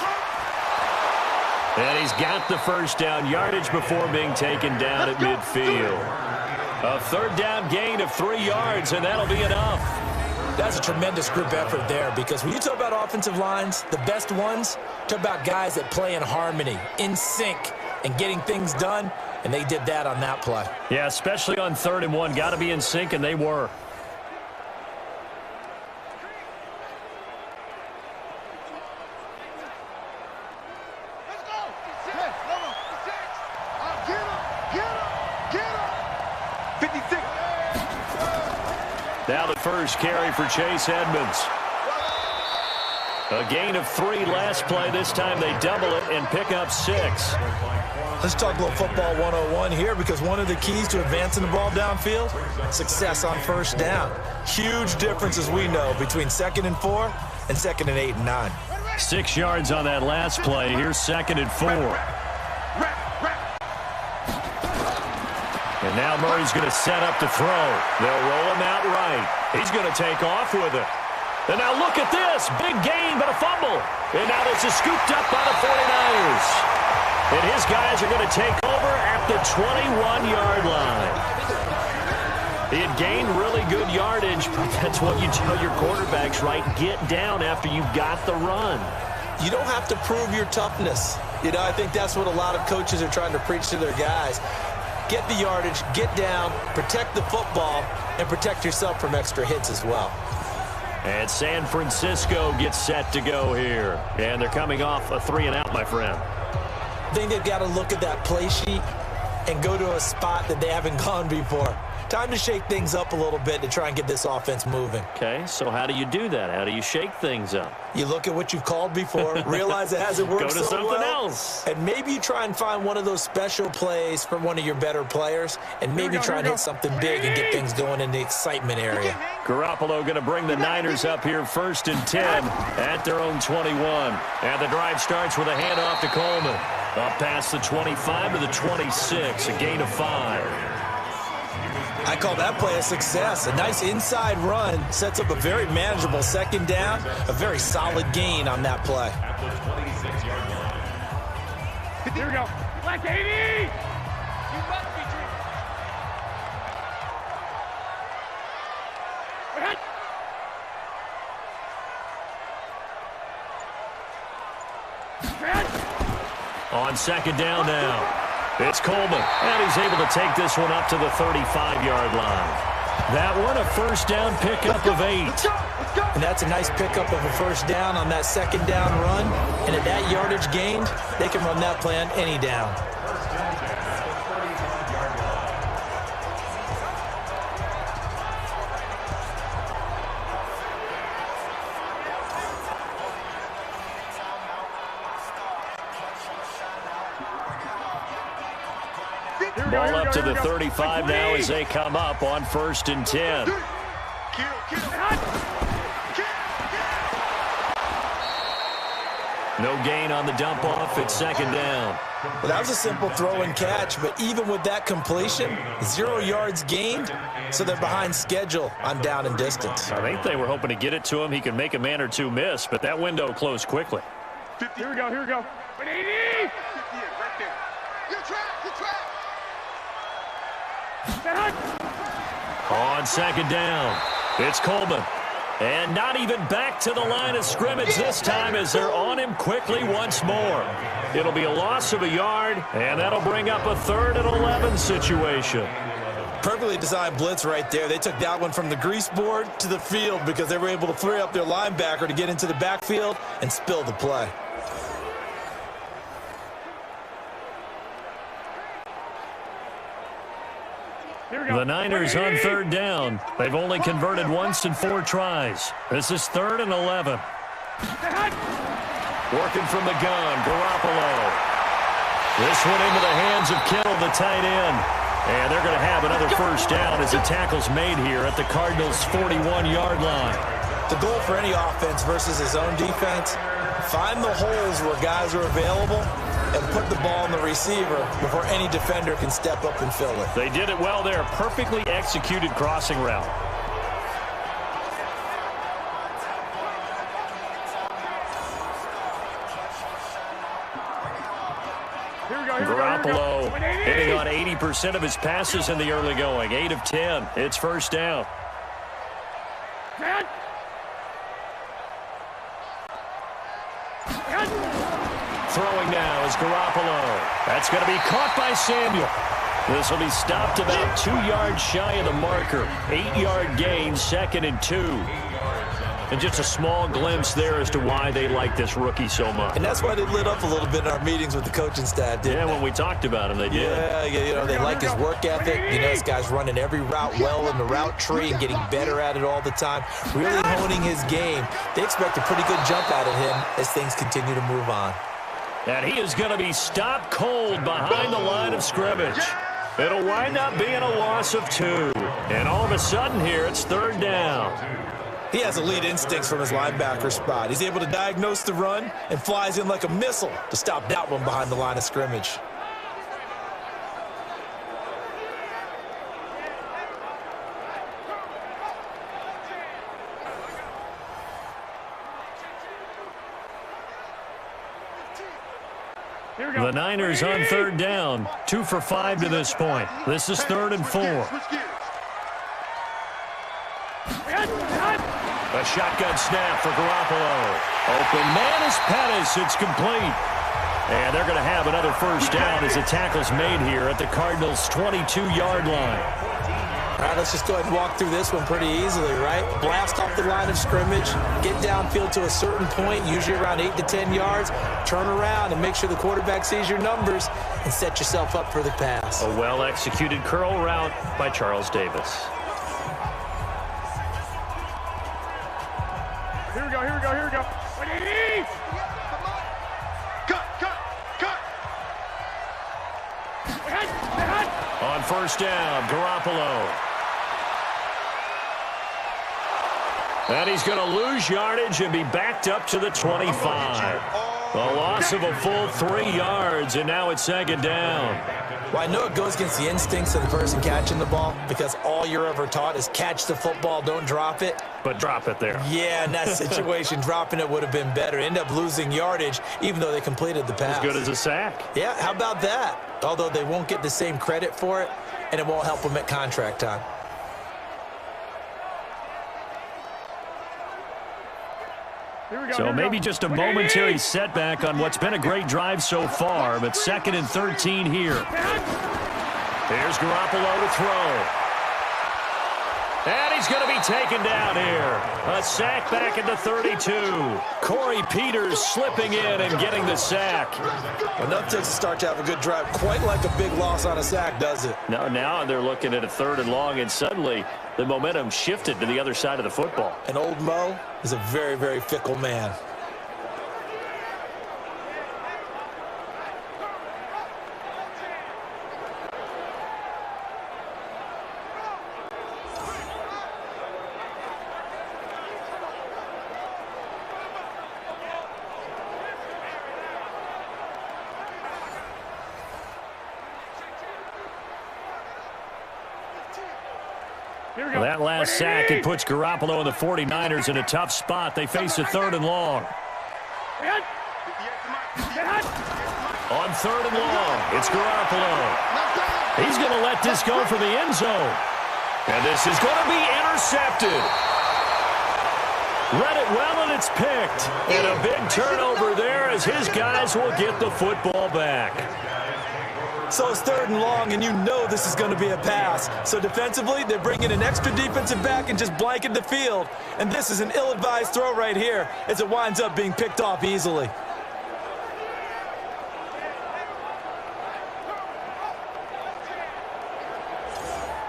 And he's got the first down yardage before being taken down at midfield. A 3rd down gain of 3 yards, and that'll be enough. That's a tremendous group effort there, because when you talk about offensive lines, the best ones, talk about guys that play in harmony, in sync, and getting things done, and they did that on that play. Yeah, especially on 3rd and 1. Got to be in sync, and they were. Now the first carry for Chase Edmonds. A gain of 3 last play. This time they double it and pick up 6. Let's talk a little football 101 here, because one of the keys to advancing the ball downfield, success on 1st down. Huge difference, as we know, between 2nd and 4 and 2nd and 8 and 9. 6 yards on that last play. Here's 2nd and 4. And now Murray's going to set up to throw. They'll roll him out right. He's going to take off with it. And now look at this. Big gain, but a fumble. And now this is scooped up by the 49ers. And his guys are going to take over at the 21-yard line. He had gained really good yardage, but that's what you tell your quarterbacks, right? Get down after you've got the run. You don't have to prove your toughness. You know, I think that's what a lot of coaches are trying to preach to their guys. Get the yardage, get down, protect the football, and protect yourself from extra hits as well. And San Francisco gets set to go here. And they're coming off a 3-and-out, my friend. I think they've got to look at that play sheet and go to a spot that they haven't gone before. Time to shake things up a little bit to try and get this offense moving. Okay, so how do you do that? How do you shake things up? You look at what you've called before, realize it hasn't worked so well. Go to something else. And maybe you try and find one of those special plays from one of your better players, and maybe try and hit something big and get things going in the excitement area. Garoppolo going to bring the Niners up here 1st and 10 at their own 21. And the drive starts with a handoff to Coleman. Up past the 25 to the 26, a gain of 5. I call that play a success. A nice inside run sets up a very manageable 2nd down, a very solid gain on that play. Here we go. Black 80! You must be dreaming. On 2nd down now. It's Coleman, and he's able to take this one up to the 35-yard line. That one, a 1st down pickup of 8. And that's a nice pickup of a 1st down on that 2nd down run. And at that yardage gained, they can run that play on any down. Ball up to the 35 now as they come up on 1st and 10. No gain on the dump off. It's 2nd down. Well, that was a simple throw and catch, but even with that completion, 0 yards gained, so they're behind schedule on down and distance. I think they were hoping to get it to him. He could make a man or two miss, but that window closed quickly. Here we go, here we go. 180! 50 right there. Good track, good track. On 2nd down, it's Coleman. And not even back to the line of scrimmage this time as they're on him quickly once more. It'll be a loss of a yard, and that'll bring up a 3rd and 11 situation. Perfectly designed blitz right there. They took that one from the grease board to the field because they were able to free up their linebacker to get into the backfield and spill the play. The Niners on 3rd down. They've only converted once in 4 tries. This is 3rd and 11. Working from the gun, Garoppolo. This one into the hands of Kittle, the tight end. And they're going to have another 1st down as the tackle's made here at the Cardinals' 41-yard line. The goal for any offense versus his own defense, find the holes where guys are available and put the ball on the receiver before any defender can step up and fill it. They did it well there. Perfectly executed crossing route. Garoppolo hitting on 80% of his passes in the early going. 8 of 10. It's 1st down. Throwing now is Garoppolo. That's going to be caught by Samuel. This will be stopped about 2 yards shy of the marker. 8-yard gain, 2nd and 2. And just a small glimpse there as to why they like this rookie so much. And that's why they lit up a little bit in our meetings with the coaching staff, didn't they? When we talked about him, they did. Yeah, you know, they like his work ethic. You know, this guy's running every route well in the route tree and getting better at it all the time. Really honing his game. They expect a pretty good jump out of him as things continue to move on. And he is going to be stopped cold behind the line of scrimmage. It'll wind up being a loss of 2. And all of a sudden here, it's 3rd down. He has elite instincts from his linebacker spot. He's able to diagnose the run and flies in like a missile to stop that one behind the line of scrimmage. The Niners on 3rd down. 2 for 5 to this point. This is 3rd and 4. A shotgun snap for Garoppolo. Open man is Pettis. It's complete. And they're going to have another 1st down as the tackle's made here at the Cardinals' 22-yard line. All right, let's just go ahead and walk through this one pretty easily, right? Blast off the line of scrimmage, get downfield to a certain point, usually around 8 to 10 yards, turn around and make sure the quarterback sees your numbers and set yourself up for the pass. A well-executed curl route by Charles Davis. Here we go, here we go, here we go. 180! Cut! On 1st down, Garoppolo. And he's going to lose yardage and be backed up to the 25. A loss of a full 3 yards, and now it's 2nd down. Well, I know it goes against the instincts of the person catching the ball because all you're ever taught is catch the football, don't drop it. But drop it there. Yeah, in that situation, dropping it would have been better. End up losing yardage, even though they completed the pass. As good as a sack. Yeah, how about that? Although they won't get the same credit for it, and it won't help them at contract time. So maybe just a momentary setback on what's been a great drive so far, but 2nd and 13 here. Here's Garoppolo to throw. And he's going to be taken down here. A sack back at the 32. Corey Peters slipping in and getting the sack. Enough to start to have a good drive. Quite like a big loss on a sack, does it? No, now they're looking at a 3rd and long, and suddenly the momentum shifted to the other side of the football. And old Mo is a very, very fickle man. Well, that last sack, it puts Garoppolo and the 49ers in a tough spot. They face a 3rd and long. On 3rd and long, it's Garoppolo. He's going to let this go for the end zone. And this is going to be intercepted. Read it well, and it's picked. And a big turnover there as his guys will get the football back. So it's 3rd and long, and you know this is going to be a pass. So defensively, they're bringing an extra defensive back and just blanket the field. And this is an ill-advised throw right here as it winds up being picked off easily.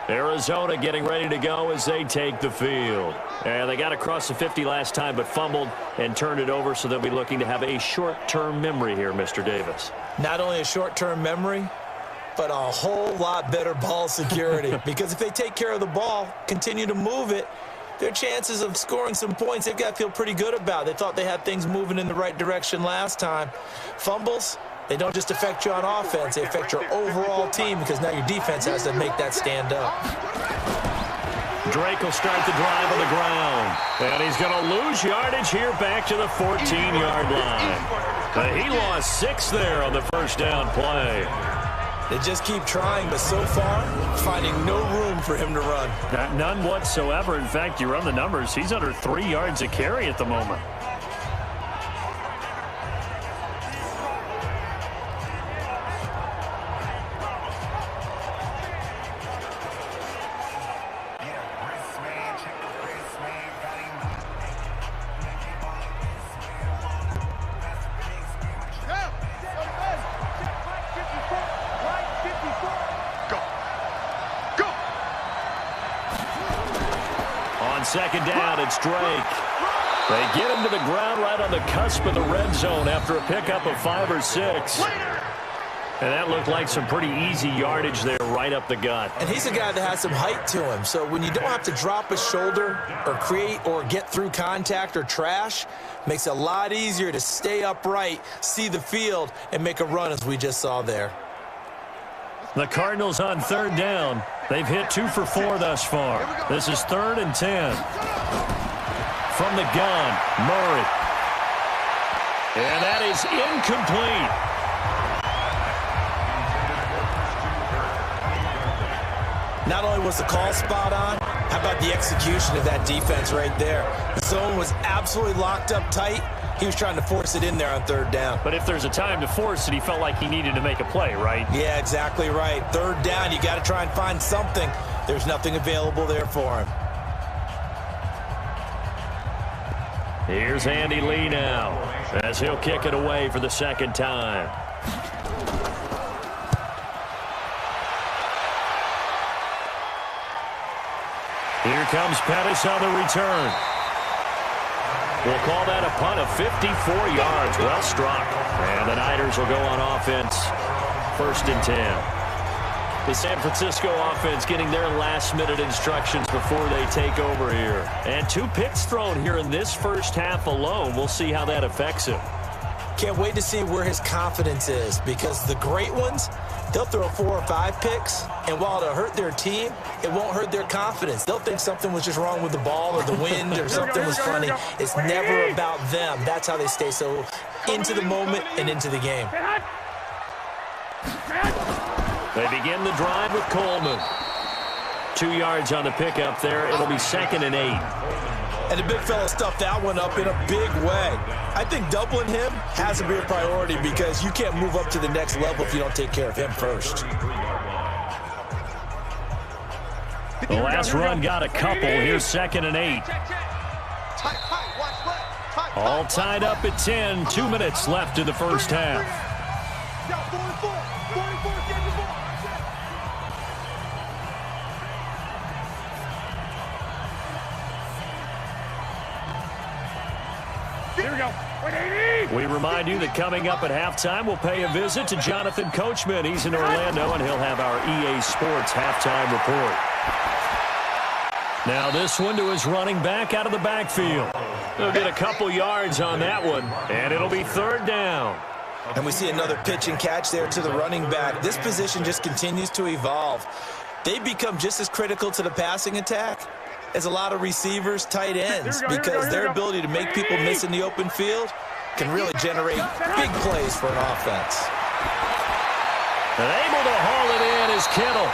Arizona getting ready to go as they take the field. And they got across the 50 last time but fumbled and turned it over, so they'll be looking to have a short-term memory here, Mr. Davis. Not only a short-term memory, but a whole lot better ball security. Because if they take care of the ball, continue to move it, their chances of scoring some points, they've got to feel pretty good about. They thought they had things moving in the right direction last time. Fumbles, they don't just affect you on offense, they affect your overall team because now your defense has to make that stand up. Drake will start the drive on the ground. And he's going to lose yardage here back to the 14-yard line. He lost 6 there on the first down play. They just keep trying, but so far, finding no room for him to run. None whatsoever. In fact, you run the numbers, he's under 3 yards a carry at the moment. Second down, it's Drake. They get him to the ground right on the cusp of the red zone after a pickup of 5 or 6. And that looked like some pretty easy yardage there right up the gut. And he's a guy that has some height to him. So when you don't have to drop a shoulder or create or get through contact or trash, makes it a lot easier to stay upright, see the field, and make a run as we just saw there. The Cardinals on 3rd down. They've hit 2 for 4 thus far. This is 3rd and 10. From the gun, Murray. And that is incomplete. Not only was the call spot on, how about the execution of that defense right there? The zone was absolutely locked up tight. He was trying to force it in there on 3rd down. But if there's a time to force it, he felt like he needed to make a play, right? Yeah, exactly right. 3rd down, you got to try and find something. There's nothing available there for him. Here's Andy Lee now as he'll kick it away for the 2nd time. Here comes Pettis on the return. We'll call that a punt of 54 yards. Well struck. And the Niners will go on offense. 1st and 10. The San Francisco offense getting their last-minute instructions before they take over here. And 2 picks thrown here in this first half alone. We'll see how that affects him. Can't wait to see where his confidence is, because the great ones, they'll throw 4 or 5 picks, and while it'll hurt their team, it won't hurt their confidence. They'll think something was just wrong with the ball or the wind or something was funny. It's never about them. That's how they stay so into the moment and into the game. They begin the drive with Coleman. 2 yards on the pickup there. It'll be 2nd and 8. And the big fella stuffed that one up in a big way. I think doubling him has to be a priority because you can't move up to the next level if you don't take care of him first. The last run got a couple. Here's 2nd and 8. All tied up at 10. 2 minutes left in the first half. Here we go. We remind you that coming up at halftime, we'll pay a visit to Jonathan Coachman. He's in Orlando, and he'll have our EA Sports halftime report. Now this one to his running back out of the backfield. He'll get a couple yards on that one, and it'll be 3rd down. And we see another pitch and catch there to the running back. This position just continues to evolve. they become just as critical to the passing attack as a lot of receivers, tight ends, because their ability to make people miss in the open field can really generate big plays for an offense. And able to haul it in is Kittle.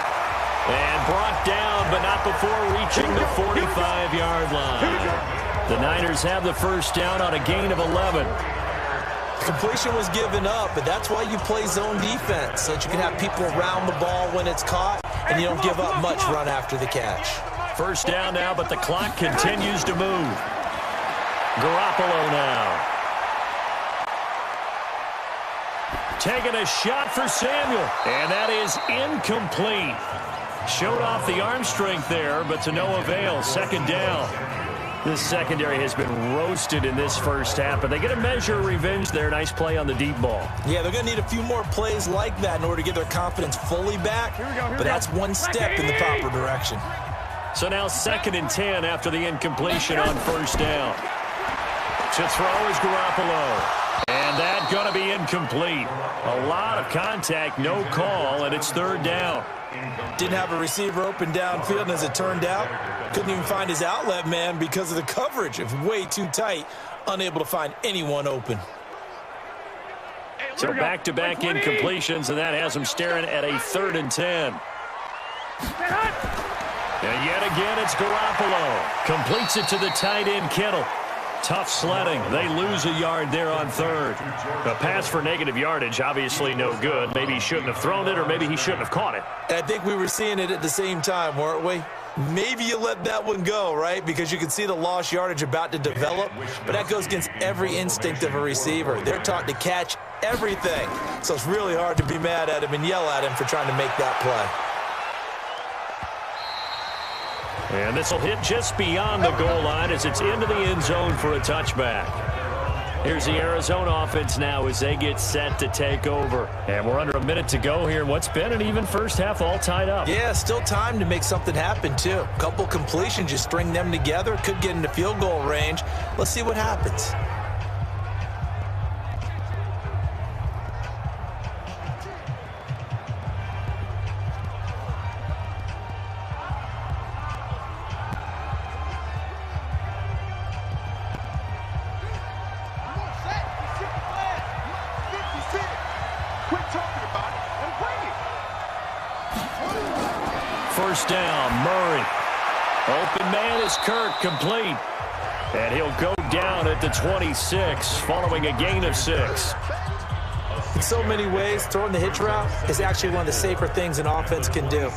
And brought down, but not before reaching the 45-yard line. The Niners have the first down on a gain of 11. Completion was given up, but that's why you play zone defense, so that you can have people around the ball when it's caught, and you don't give up much run after the catch. First down now, but the clock continues to move. Garoppolo now. Taking a shot for Samuel, and that is incomplete. Showed off the arm strength there, but to no avail. Second down. This secondary has been roasted in this first half, but they get a measure of revenge there. Nice play on the deep ball. Yeah, they're going to need a few more plays like that in order to get their confidence fully back, but that's one step in the proper direction. So now 2nd and 10 after the incompletion on first down. To throw is Garoppolo. And that's going to be incomplete. A lot of contact, no call, and it's 3rd down. Didn't have a receiver open downfield, and as it turned out, couldn't even find his outlet man because of the coverage. It was way too tight, unable to find anyone open. So back-to-back incompletions, and that has him staring at a 3rd and 10. And yet again, it's Garoppolo. Completes it to the tight end, Kittle. Tough sledding. They lose a yard there on 3rd. A pass for negative yardage, obviously no good. Maybe he shouldn't have thrown it, or maybe he shouldn't have caught it. I think we were seeing it at the same time, weren't we? Maybe you let that one go, right? Because you can see the lost yardage about to develop, but that goes against every instinct of a receiver. They're taught to catch everything, so it's really hard to be mad at him and yell at him for trying to make that play. And this will hit just beyond the goal line as it's into the end zone for a touchback. Here's the Arizona offense now as they get set to take over. And we're under a minute to go here in what's been an even first half, all tied up. Yeah, still time to make something happen, too. A couple completions, just string them together. Could get into field goal range. Let's see what happens. First down, Murray. Open man is Kirk, complete. And he'll go down at the 26 following a gain of 6. In so many ways, throwing the hitch route is actually one of the safer things an offense can do.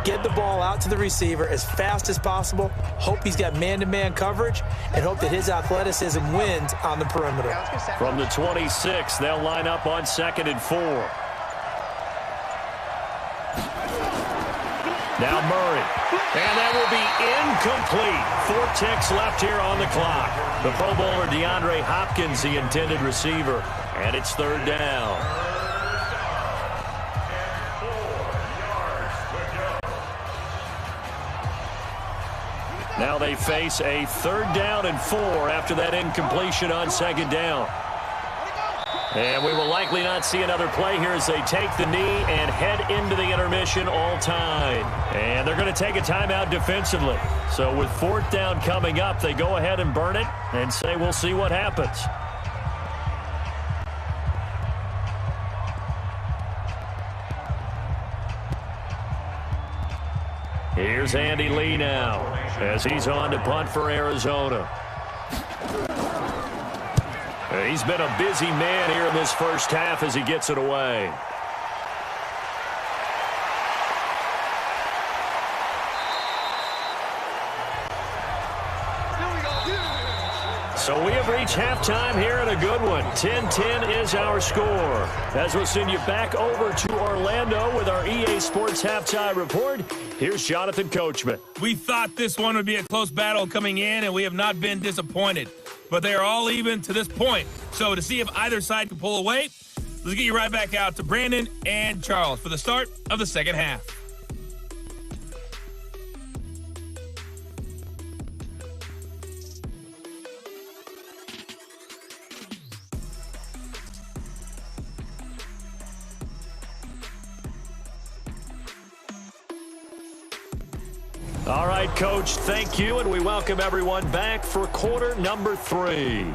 Get the ball out to the receiver as fast as possible, hope he's got man-to-man coverage, and hope that his athleticism wins on the perimeter. From the 26, they'll line up on 2nd and 4. Now Murray. And that will be incomplete. 4 ticks left here on the clock. The Pro Bowler DeAndre Hopkins, the intended receiver. And it's 3rd down. Now they face a 3rd down and 4 after that incompletion on 2nd down. And we will likely not see another play here as they take the knee and head into the intermission all tied. And they're going to take a timeout defensively. So with 4th down coming up, they go ahead and burn it and say we'll see what happens. Here's Andy Lee now as he's on to punt for Arizona. He's been a busy man here in this first half as he gets it away. So we have reached halftime here in a good one. 10-10 is our score. As we'll send you back over to Orlando with our EA Sports Halftime Report, here's Jonathan Coachman. We thought this one would be a close battle coming in, and we have not been disappointed. But they are all even to this point. So to see if either side can pull away, let's get you right back out to Brandon and Charles for the start of the second half. All right, Coach, thank you, and we welcome everyone back for quarter number 3.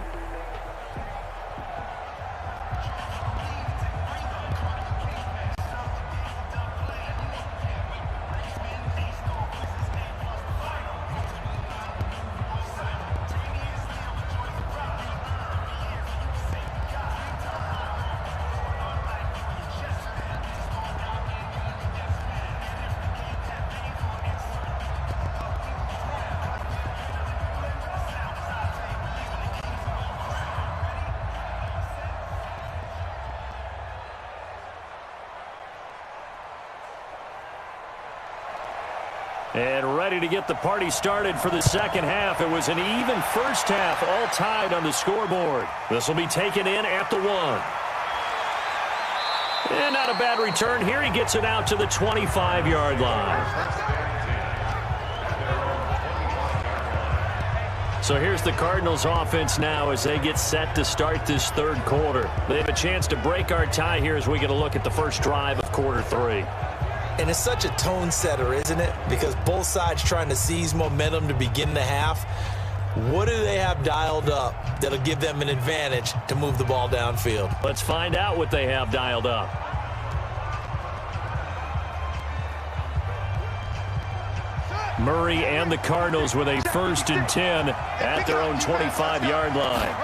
And ready to get the party started for the second half. It was an even first half, all tied on the scoreboard. This will be taken in at the 1. And not a bad return here. He gets it out to the 25-yard line. So here's the Cardinals offense now as they get set to start this third quarter. They have a chance to break our tie here as we get a look at the first drive of quarter 3. And it's such a tone setter, isn't it? Because both sides trying to seize momentum to begin the half. What do they have dialed up that'll give them an advantage to move the ball downfield? Let's find out what they have dialed up. Murray and the Cardinals with a 1st and 10 at their own 25-yard line.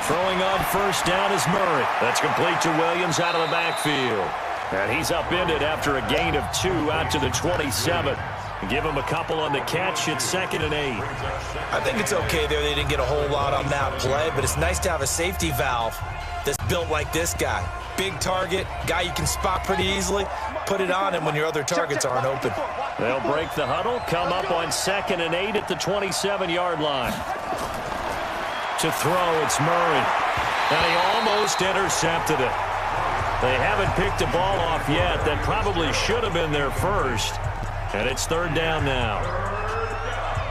Throwing on first down is Murray. That's complete to Williams out of the backfield. And he's upended after a gain of 2 out to the 27. Give him a couple on the catch. It's 2nd and 8. I think it's okay there. They didn't get a whole lot on that play, but it's nice to have a safety valve that's built like this guy. Big target, guy you can spot pretty easily. Put it on him when your other targets aren't open. They'll break the huddle, come up on 2nd and 8 at the 27-yard line. To throw, it's Murray. And he almost intercepted it. They haven't picked a ball off yet. That probably should have been their first. And it's 3rd down now.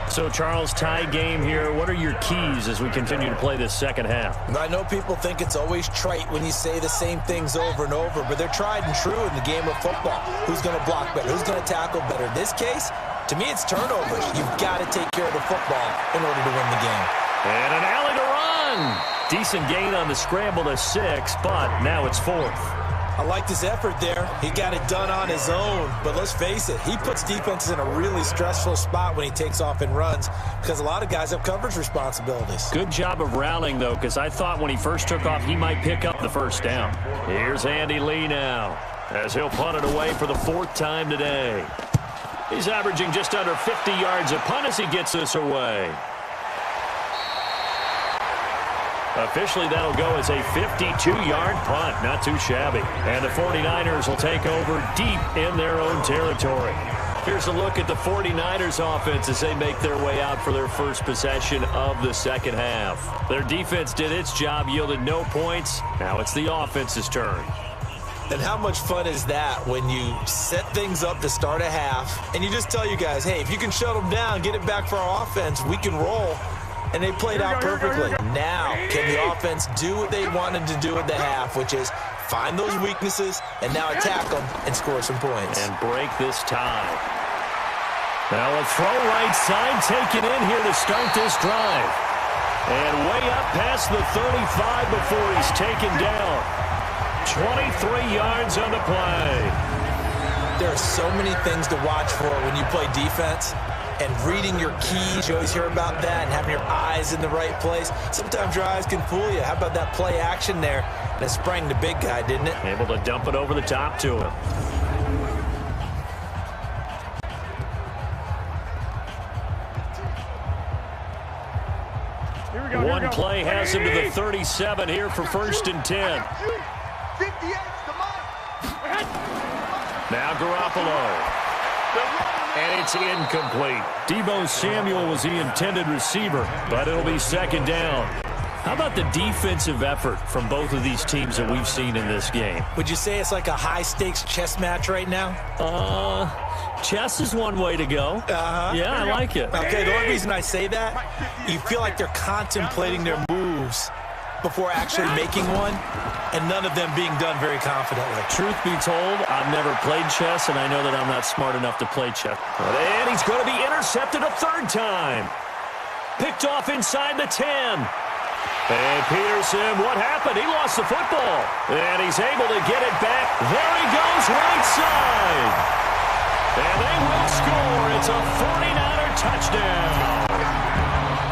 So, Charles, tie game here. What are your keys as we continue to play this second half? I know people think it's always trite when you say the same things over and over, but they're tried and true in the game of football. Who's going to block better? Who's going to tackle better? In this case, to me, it's turnovers. You've got to take care of the football in order to win the game. And an alley to run. Decent gain on the scramble to 6, but now it's 4th. I liked his effort there. He got it done on his own. But let's face it, he puts defenses in a really stressful spot when he takes off and runs because a lot of guys have coverage responsibilities. Good job of rallying, though, because I thought when he first took off, he might pick up the first down. Here's Andy Lee now as he'll punt it away for the 4th time today. He's averaging just under 50 yards a punt as he gets this away. Officially, that'll go as a 52-yard punt. Not too shabby. And the 49ers will take over deep in their own territory. Here's a look at the 49ers offense as they make their way out for their first possession of the second half. Their defense did its job, yielded no points. Now it's the offense's turn. And how much fun is that when you set things up to start a half and you just tell you guys, hey, if you can shut them down, get it back for our offense, we can roll. And they played out perfectly. Now, can the offense do what they wanted to do at the half, which is find those weaknesses and now attack them and score some points. And break this tie. Now a throw right side taken in here to start this drive. And way up past the 35 before he's taken down. 23 yards on the play. There are so many things to watch for when you play defense. And reading your keys, you always hear about that, and having your eyes in the right place. Sometimes your eyes can fool you. How about that play action there? And it sprang the big guy, didn't it? Able to dump it over the top to him. One play has him to the 37 here for 1st and 10. Now Garoppolo. And it's incomplete. Deebo Samuel was the intended receiver, but it'll be 2nd down. How about the defensive effort from both of these teams that we've seen in this game? Would you say it's like a high-stakes chess match right now? Chess is one way to go. Yeah, I like it. Okay, the only reason I say that, you feel like they're contemplating their moves before actually making one, and none of them being done very confidently. Truth be told, I've never played chess, and I know that I'm not smart enough to play chess. And he's going to be intercepted a third time. Picked off inside the 10. And Peterson, what happened? He lost the football. And he's able to get it back. There he goes, right side. And they will score. It's a 49er touchdown.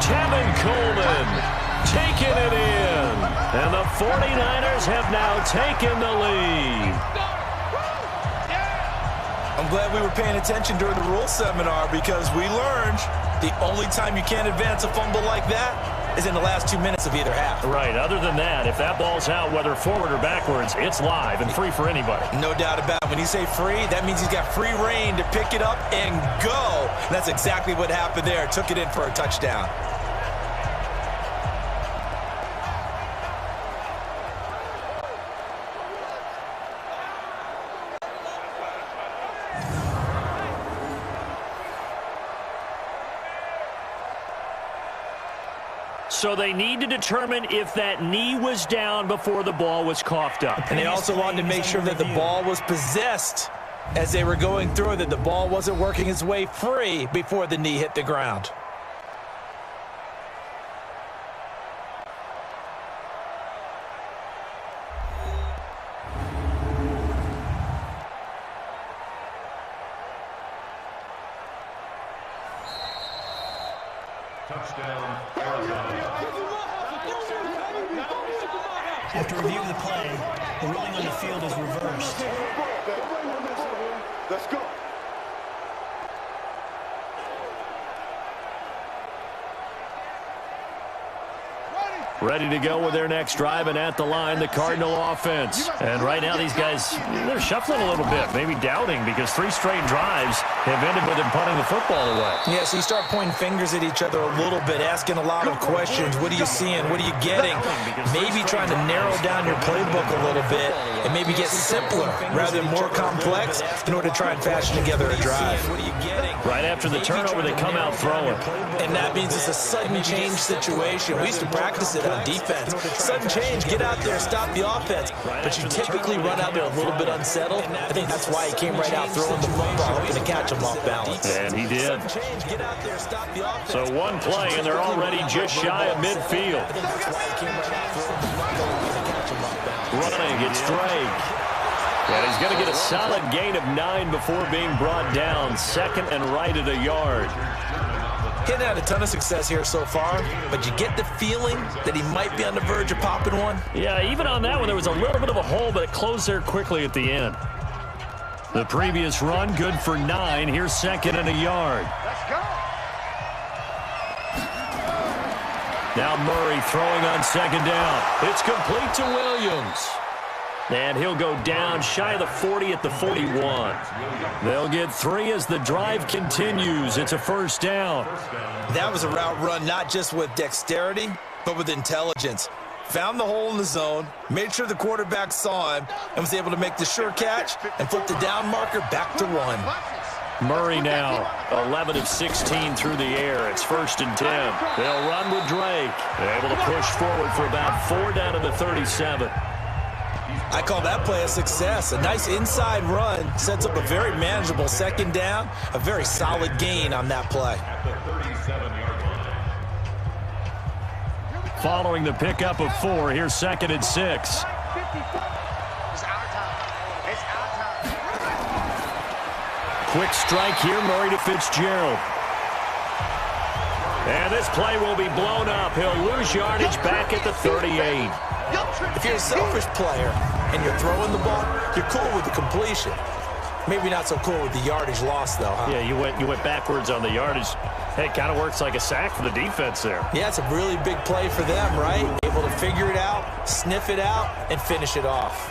Tevin Coleman taking it in. And the 49ers have now taken the lead. I'm glad we were paying attention during the rule seminar because we learned the only time you can't advance a fumble like that is in the last 2 minutes of either half. Right. Other than that, if that ball's out, whether forward or backwards, it's live and free for anybody. No doubt about it. When you say free, that means he's got free reign to pick it up and go. And that's exactly what happened there. Took it in for a touchdown. So they need to determine if that knee was down before the ball was coughed up. And they also wanted to make sure that the ball was possessed as they were going through, that the ball wasn't working its way free before the knee hit the ground. Touchdown, Arizona. After review of the play, the ruling on the field is reversed. Let's go. Ready to go with their next drive, and at the line, the Cardinal offense. And right now, these guys, they're shuffling a little bit, maybe doubting, because 3 straight drives have ended with them punting the football away. Yeah, so you start pointing fingers at each other a little bit, asking a lot of questions. What are you seeing? What are you getting? Maybe trying to narrow down your playbook a little bit and maybe get simpler rather than more complex in order to try and fashion together a drive. Right after the turnover, they come out throwing. And that means it's a sudden change situation. We used to practice it on defense. Sudden change, get out there, stop the offense. But you typically run out there a little bit unsettled. I think that's why he came right out throwing the football, hoping to catch him off balance. And he did. So one play, and they're already just shy of midfield. Running, it's Drake. And he's going to get a solid gain of 9 before being brought down. Second and right at a yard. Hitting had a ton of success here so far, but you get the feeling that he might be on the verge of popping one. Yeah, even on that one, there was a little bit of a hole, but it closed there quickly at the end. The previous run, good for 9. Here's second and a yard. Let's go. Now Murray throwing on second down. It's complete to Williams. And he'll go down shy of the 40 at the 41. They'll get 3 as the drive continues. It's a first down. That was a route run not just with dexterity, but with intelligence. Found the hole in the zone, made sure the quarterback saw him, and was able to make the sure catch and flip the down marker back to 1. Murray now 11 of 16 through the air. It's first and 10. They'll run with Drake. They're able to push forward for about 4 down to the 37. I call that play a success. A nice inside run sets up a very manageable second down, a very solid gain on that play. Following the pickup of 4, here's second and 6. It's our time. It's our time. Quick strike here, Murray to Fitzgerald. And this play will be blown up. He'll lose yardage back at the 38. If you're a selfish player and you're throwing the ball, you're cool with the completion. Maybe not so cool with the yardage loss, though, huh? Yeah, you went backwards on the yardage. Hey, it kind of works like a sack for the defense there. Yeah, it's a really big play for them, right? Able to figure it out, sniff it out, and finish it off.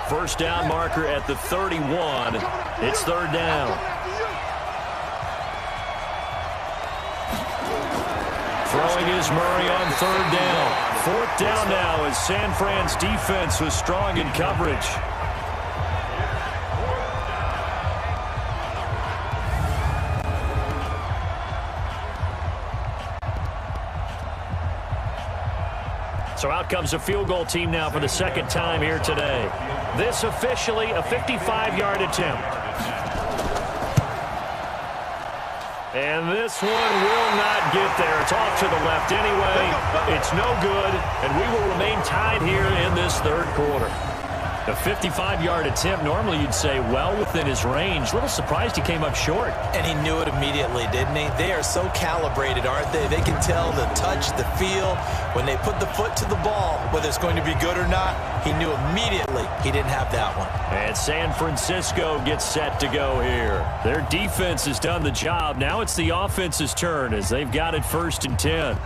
First down marker at the 31. It's third down. Throwing is Murray on third down. 4th down now as San Fran's defense was strong in coverage. So out comes a field goal team now for the 2nd time here today. This officially a 55-yard attempt. And this one will not get there. It's off to the left anyway. It's no good, and we will remain tied here in this 3rd quarter. A 55-yard attempt, normally you'd say well within his range. A little surprised he came up short. And he knew it immediately, didn't he? They are so calibrated, aren't they? They can tell the touch, the feel. When they put the foot to the ball, whether it's going to be good or not, he knew immediately he didn't have that one. And San Francisco gets set to go here. Their defense has done the job. Now it's the offense's turn as they've got it 1st and 10.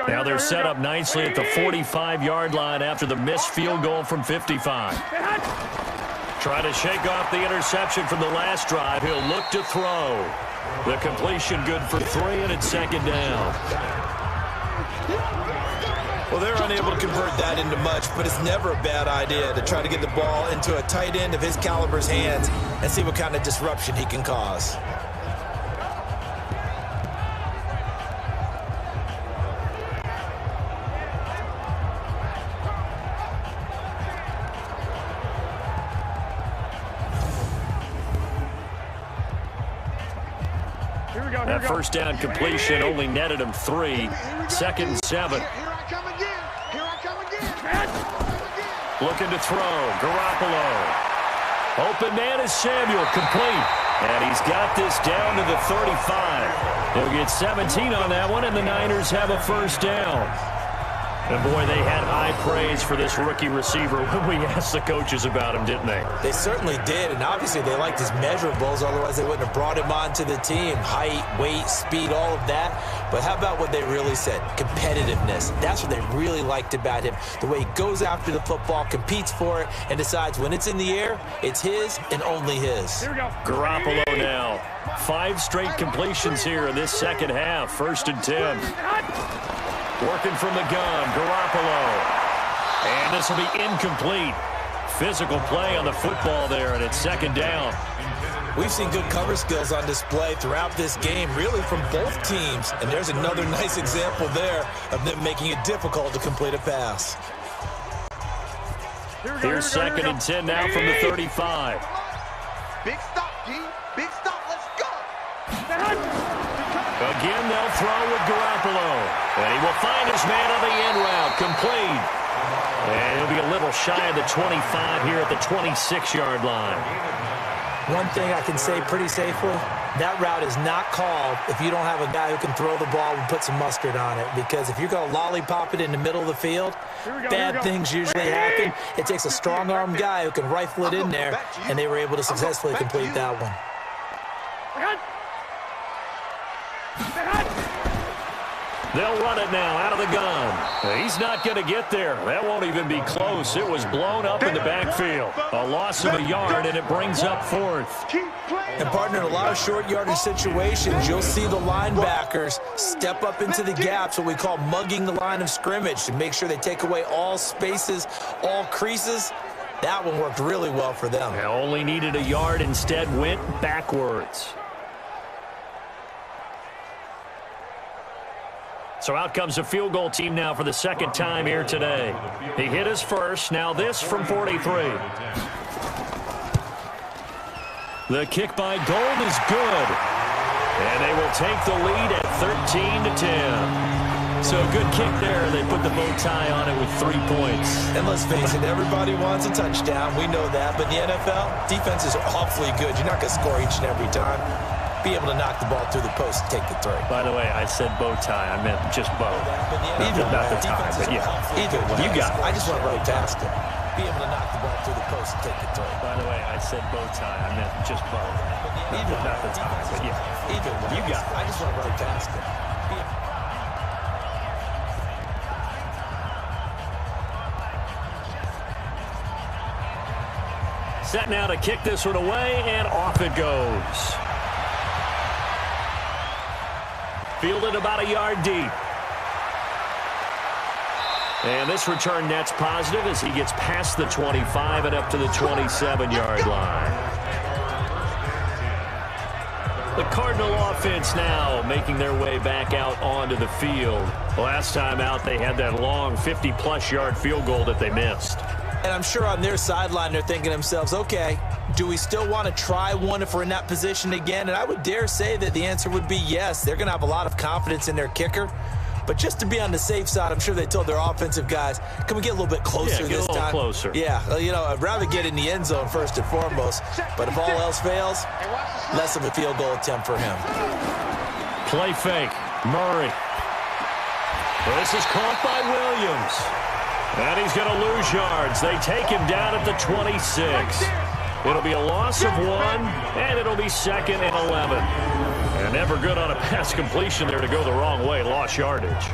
Now they're set up nicely at the 45-yard line after the missed field goal from 55. Trying to shake off the interception from the last drive. He'll look to throw. The completion good for 3, and it's 2nd down. Well, they're unable to convert that into much, but it's never a bad idea to try to get the ball into a tight end of his caliber's hands and see what kind of disruption he can cause. That 1st down completion only netted him 3. 2nd and 7. Looking to throw. Garoppolo. Open man is Samuel. Complete. And he's got this down to the 35. He'll get 17 on that one, and the Niners have a 1st down. And, boy, they had high praise for this rookie receiver when we asked the coaches about him, didn't they? They certainly did, and obviously they liked his measurables, otherwise they wouldn't have brought him onto the team. Height, weight, speed, all of that. But how about what they really said? Competitiveness. That's what they really liked about him. The way he goes after the football, competes for it, and decides when it's in the air, it's his and only his. Here we go. Garoppolo now. 5 straight completions here in this 2nd half. 1st and 10. Working from the gun, Garoppolo. And this will be incomplete. Physical play on the football there, and it's 2nd down. We've seen good cover skills on display throughout this game, really from both teams. And there's another nice example there of them making it difficult to complete a pass. Here's 2nd and 10 now from the 35. Big stop, G. Big stop. Let's go. Again, they'll throw with Garoppolo. And he will find his man on the end route. Complete. And he'll be a little shy of the 25 here at the 26-yard line. One thing I can say pretty safely, that route is not called if you don't have a guy who can throw the ball and put some mustard on it. Because if you're going to lollipop it in the middle of the field, bad things usually happen. It takes a strong-armed guy who can rifle it in there, and they were able to successfully complete that one. They'll run it now out of the gun. He's not going to get there. That won't even be close. It was blown up in the backfield. A loss of a yard, and it brings up 4th. And, partner, in a lot of short yardage situations, you'll see the linebackers step up into the gaps, what we call mugging the line of scrimmage, to make sure they take away all spaces, all creases. That one worked really well for them. They only needed a yard, instead went backwards. So out comes a field goal team now for the 2nd time here today. He hit his first. Now this from 43. The kick by Gold is good. And they will take the lead at 13-10. So a good kick there. They put the bow tie on it with 3 points. And let's face it, everybody wants a touchdown. We know that. But in the NFL, defenses are awfully good. You're not going to score each and every time. Be able to knock the ball through the post and take the throw. By the way, I said bow tie. I meant just bow. Either not the tie, but yeah. Either way. You got it. I just went right past it. Be able to knock the ball through the post and take the throw. By the way, I said bow tie. I meant just bow. Not the tie, but yeah. Either way. You got it. I just went right past it. Set now to kick this one away, and off it goes. Fielded about a yard deep. And this return net's positive as he gets past the 25 and up to the 27-yard line. The Cardinal offense now making their way back out onto the field. Last time out, they had that long 50-plus yard field goal that they missed. And I'm sure on their sideline, they're thinking to themselves, okay, do we still want to try one if we're in that position again? And I would dare say that the answer would be yes. They're going to have a lot of confidence in their kicker. But just to be on the safe side, I'm sure they told their offensive guys, can we get a little bit closer this time? Closer. Yeah, you know, I'd rather get in the end zone first and foremost. But if all else fails, less of a field goal attempt for him. Play fake. Murray. This is caught by Williams. And he's going to lose yards. They take him down at the 26. It'll be a loss of 1, and it'll be 2nd and 11. And never good on a pass completion there to go the wrong way. Lost yardage.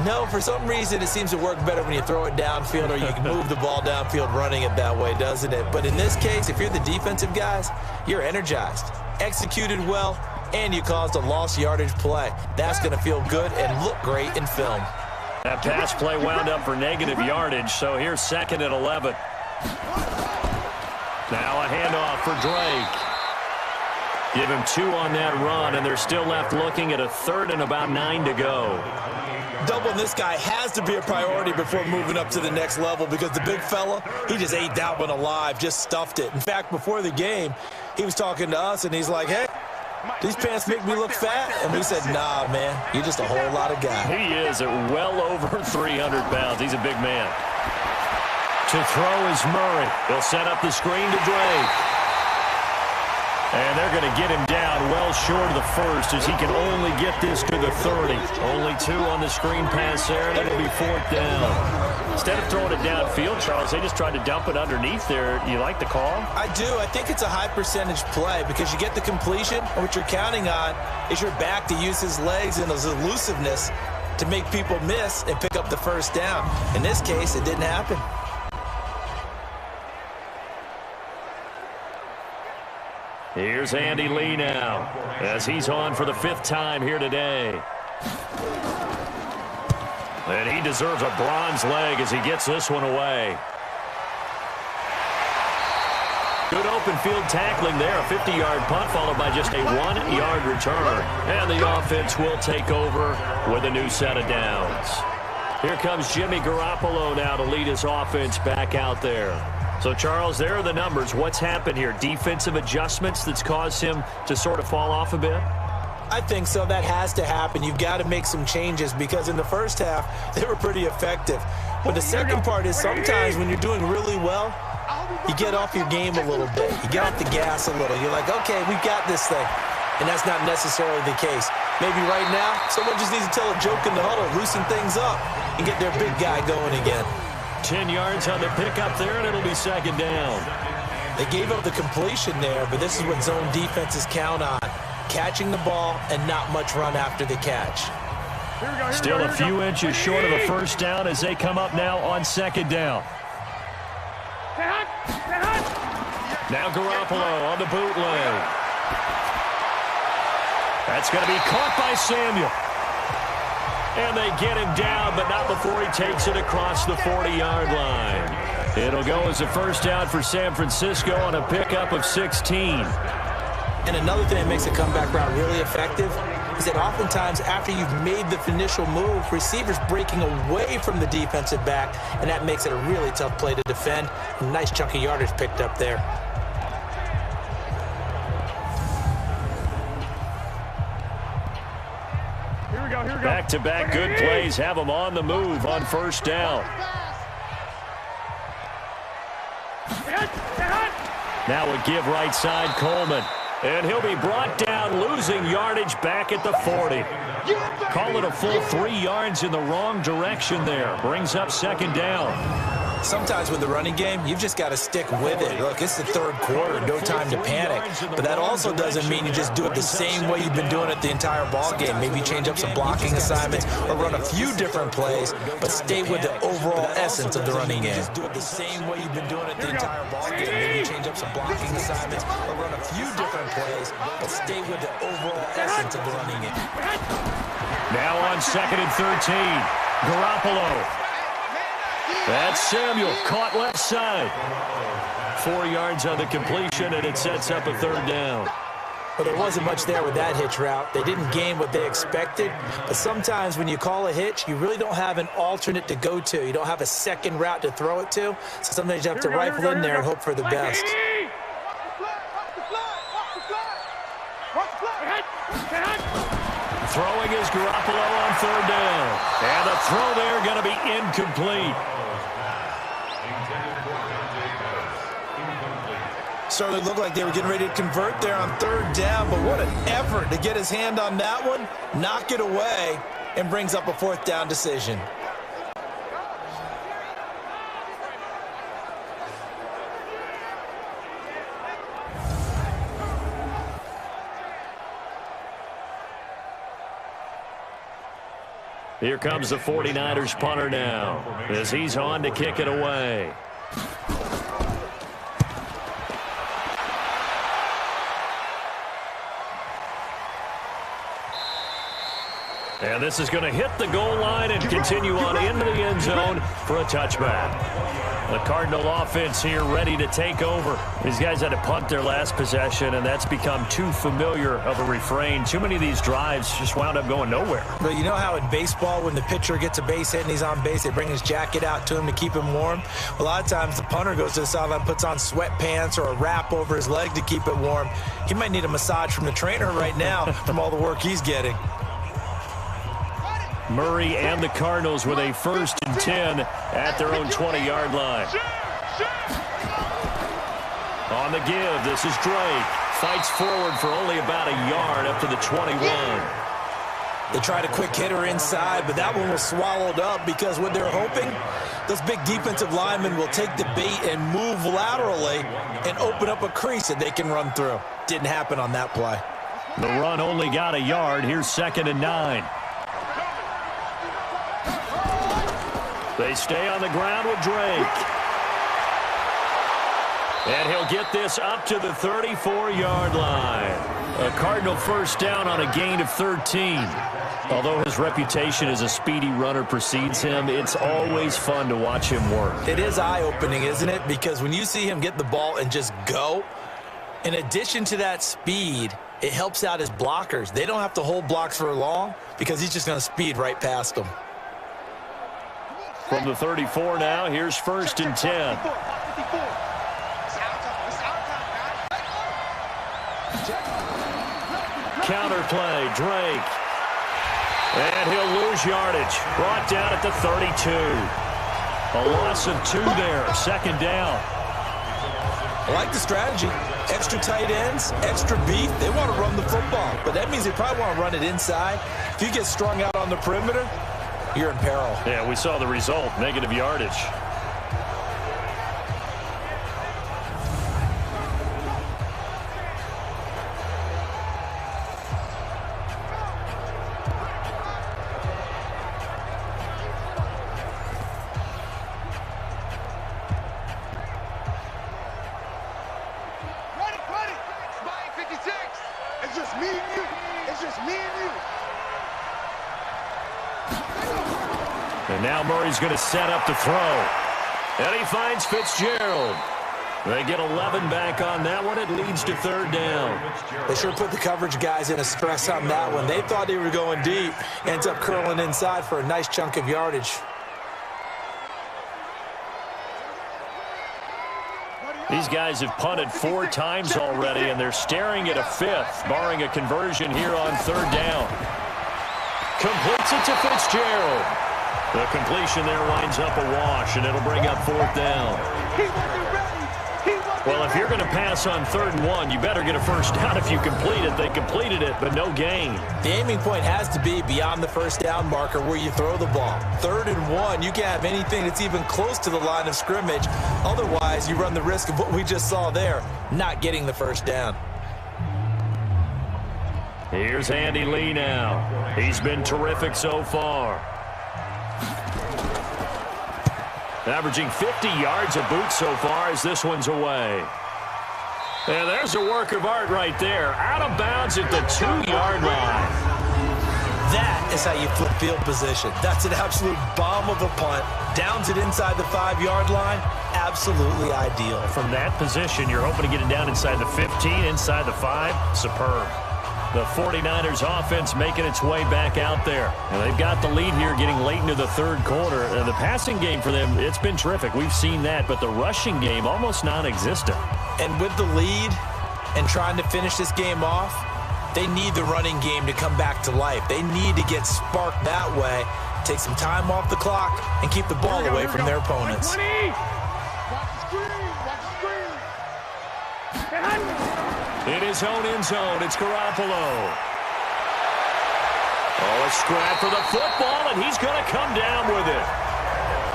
No, for some reason it seems to work better when you throw it downfield or you can move the ball downfield running it that way, doesn't it? But in this case, if you're the defensive guys, you're energized, executed well, and you caused a lost yardage play. That's going to feel good and look great in film. That pass play wound up for negative yardage, so here's 2nd and 11. Now a handoff for Drake. Give him 2 on that run, and they're still left looking at a 3rd and about 9 to go. Doubling this guy has to be a priority before moving up to the next level because the big fella, he just ate that one alive, just stuffed it. In fact, before the game, he was talking to us, and he's like, hey, these pants make me look fat? And we said, nah, man, you're just a whole lot of guy. He is at well over 300 pounds. He's a big man. To throw is Murray. They'll set up the screen to Drake. And they're going to get him down well short of the first as he can only get this to the 30. Only 2 on the screen pass there, and it'll be 4th down. Instead of throwing it downfield, Charles, they just tried to dump it underneath there. You like the call? I do. I think it's a high percentage play because you get the completion, and what you're counting on is your back to use his legs and his elusiveness to make people miss and pick up the first down. In this case, it didn't happen. Here's Andy Lee now as he's on for the 5th time here today. And he deserves a bronze leg as he gets this one away. Good open field tackling there. A 50-yard punt followed by just a 1-yard return. And the offense will take over with a new set of downs. Here comes Jimmy Garoppolo now to lead his offense back out there. So, Charles, there are the numbers. What's happened here? Defensive adjustments that's caused him to sort of fall off a bit? I think so. That has to happen. You've got to make some changes because in the first half, they were pretty effective. But the second part is sometimes when you're doing really well, you get off your game a little bit. You get off the gas a little. You're like, okay, we've got this thing. And that's not necessarily the case. Maybe right now, someone just needs to tell a joke in the huddle, loosen things up, and get their big guy going again. 10 yards on the pickup there, and it'll be 2nd down. They gave up the completion there, but this is what zone defenses count on. Catching the ball and not much run after the catch. Still a few inches short of a first down as they come up now on 2nd down. Now Garoppolo on the bootleg. That's going to be caught by Samuel. And they get him down, but not before he takes it across the 40-yard line. It'll go as a first down for San Francisco on a pickup of 16. And another thing that makes a comeback route really effective is that oftentimes after you've made the initial move, receivers breaking away from the defensive back, and that makes it a really tough play to defend. A nice chunk of yardage picked up there. Back-to-back good plays have them on the move on first down. Now a give right side Coleman. And he'll be brought down, losing yardage back at the 40. Call it a full 3 yards in the wrong direction there. Brings up 2nd down. Sometimes with the running game, you've just got to stick with it. Look, it's the third quarter, no time to panic. But that also doesn't mean you just do it the same way you've been doing it the entire ball game. Maybe change up some blocking assignments or run a few different plays, but stay with the overall essence of the running game. Just do it the same way you've been doing it the entire ball game. Maybe change up some blocking assignments or run a few different plays, but stay with the overall essence of the running game. Now on 2nd and 13, Garoppolo. That's Samuel, caught left side. 4 yards on the completion, and it sets up a 3rd down. Well, there wasn't much there with that hitch route. They didn't gain what they expected, but sometimes when you call a hitch, you really don't have an alternate to go to. You don't have a second route to throw it to, so sometimes you have to rifle in there and hope for the best. Throwing is Garoppolo on 3rd down. And the throw there going to be incomplete. Certainly looked like they were getting ready to convert there on 3rd down, but what an effort to get his hand on that one, knock it away, and brings up a 4th down decision. Here comes the 49ers punter now as he's on to kick it away. And this is going to hit the goal line and continue on into the end zone for a touchback. The Cardinal offense here ready to take over. These guys had to punt their last possession, and that's become too familiar of a refrain. Too many of these drives just wound up going nowhere. But you know how in baseball, when the pitcher gets a base hit and he's on base, they bring his jacket out to him to keep him warm? A lot of times the punter goes to the sideline, puts on sweatpants or a wrap over his leg to keep it warm. He might need a massage from the trainer right now from all the work he's getting. Murray and the Cardinals with a 1st and 10 at their own 20-yard line. On the give, this is Drake. Fights forward for only about a yard up to the 21. They tried a quick hitter inside, but that one was swallowed up because what they're hoping, those big defensive linemen will take the bait and move laterally and open up a crease that they can run through. Didn't happen on that play. The run only got a yard. Here's 2nd and 9. They stay on the ground with Drake. And he'll get this up to the 34-yard line. A Cardinal 1st down on a gain of 13. Although his reputation as a speedy runner precedes him, it's always fun to watch him work. It is eye-opening, isn't it? Because when you see him get the ball and just go, in addition to that speed, it helps out his blockers. They don't have to hold blocks for long because he's just going to speed right past them. From the 34 now, here's 1st and 10. Counter play, Drake. And he'll lose yardage. Brought down at the 32. A loss of 2 there, 2nd down. I like the strategy. Extra tight ends, extra beef. They want to run the football, but that means they probably want to run it inside. If you get strung out on the perimeter, you're in peril. Yeah, we saw the result, negative yardage. It's just me and you. It's just me and you. And now Murray's going to set up to throw. And he finds Fitzgerald. They get 11 back on that one. It leads to 3rd down. They sure put the coverage guys in a stress on that one. They thought they were going deep. Ends up curling inside for a nice chunk of yardage. These guys have punted 4 times already, and they're staring at a 5th, barring a conversion here on 3rd down. Completes it to Fitzgerald. The completion there winds up a wash, and it'll bring up 4th down. He wasn't ready. He wasn't Well, if you're going to pass on 3rd and 1, you better get a first down if you complete it. They completed it, but no gain. The aiming point has to be beyond the first down marker where you throw the ball. 3rd and 1, you can't have anything that's even close to the line of scrimmage. Otherwise, you run the risk of what we just saw there, not getting the first down. Here's Andy Lee now. He's been terrific so far. Averaging 50 yards a boot so far as this one's away. And there's a work of art right there. Out of bounds at the 2-yard line. That is how you flip field position. That's an absolute bomb of a punt. Downs it inside the 5-yard line. Absolutely ideal. From that position, you're hoping to get it down inside the 15, inside the 5. Superb. The 49ers offense making its way back out there. And they've got the lead here getting late into the 3rd quarter. The passing game for them, it's been terrific. We've seen that, but the rushing game almost non-existent. And with the lead and trying to finish this game off, they need the running game to come back to life. They need to get sparked that way, take some time off the clock, and keep the ball away from their opponents. In his own end zone, it's Garoppolo. Oh, a scrap for the football, and he's going to come down with it.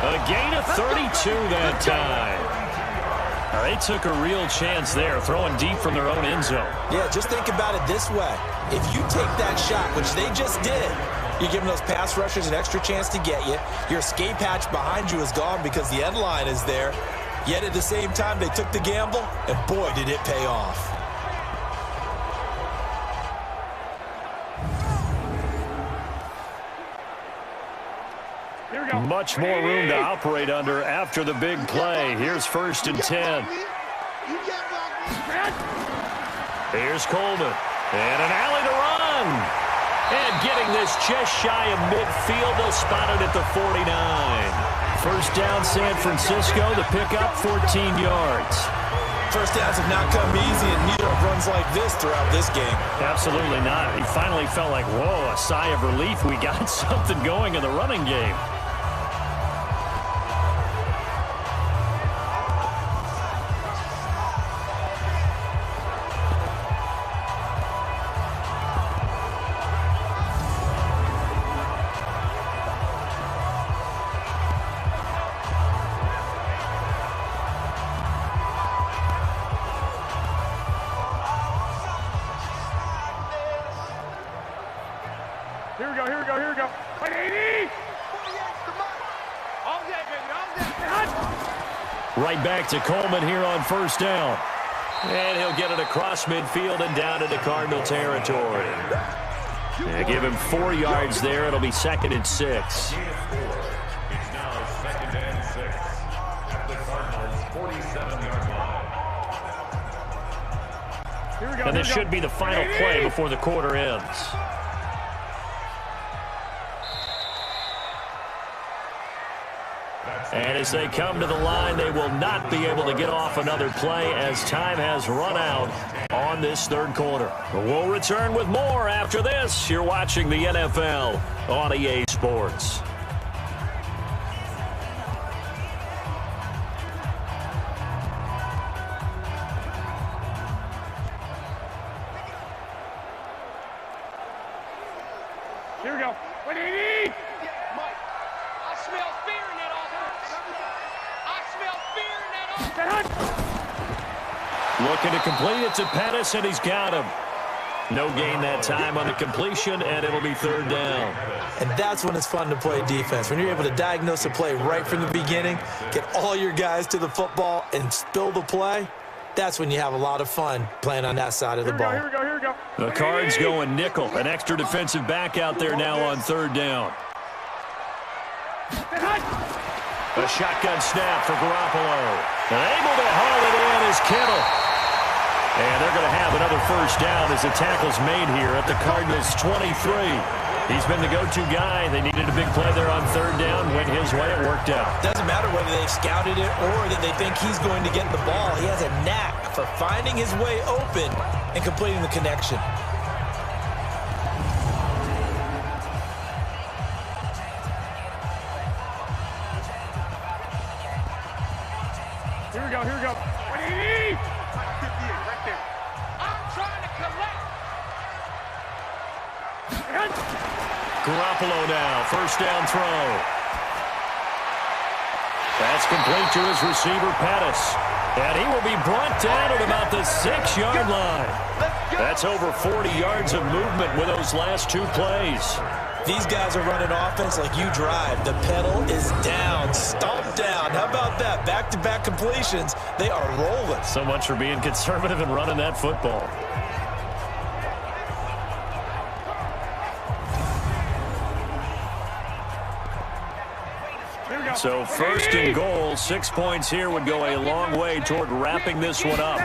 A gain of 32 that time. They took a real chance there, throwing deep from their own end zone. Yeah, just think about it this way. If you take that shot, which they just did, you're giving those pass rushers an extra chance to get you. Your escape hatch behind you is gone because the end line is there. Yet at the same time, they took the gamble, and boy, did it pay off. Much more room to operate under after the big play. Here's 1st and 10. Here's Coleman. And an alley to run. And getting this just shy of midfield. They'll spot it at the 49. First down, San Francisco. The pickup, 14 yards. First downs have not come easy, and neither have runs like this throughout this game. Absolutely not. He finally felt like, whoa, a sigh of relief. We got something going in the running game. Here we go. Wait, 80! All day, baby, all day. Right back to Coleman here on 1st down. And he'll get it across midfield and down into Cardinal territory. They give him 4 yards there. It'll be 2nd and 6. It's now 2nd and 6 at the Cardinals' 47-yard line. And this should be the final play before the quarter ends. And as they come to the line, they will not be able to get off another play as time has run out on this 3rd quarter. We'll return with more after this. You're watching the NFL on EA Sports. Here we go. 180! I smell fear in that offense. I smell fear in that offense. Looking to complete it to Pettis, and he's got him. No gain that time on the completion, and it'll be 3rd down. And that's when it's fun to play defense. When you're able to diagnose a play right from the beginning, get all your guys to the football, and spill the play, that's when you have a lot of fun playing on that side of the ball. Here we go. The Cards going nickel. An extra defensive back out there now on 3rd down. A shotgun snap for Garoppolo. And able to haul it in is Kittle. And they're going to have another 1st down as the tackle's made here at the Cardinals' 23. He's been the go-to guy. They needed a big play there on 3rd down. Went his way. It worked out. Doesn't matter whether they've scouted it or that they think he's going to get the ball. He has a knack for finding his way open and completing the connection. Here we go. 180! Garoppolo now, first down throw. That's complete to his receiver, Pettis. And he will be brought down at about the 6-yard line. That's over 40 yards of movement with those last 2 plays. These guys are running offense like you drive. The pedal is down, stomped down. How about that? Back-to-back completions. They are rolling. So much for being conservative and running that football. So first and goal, 6 points here would go a long way toward wrapping this one up.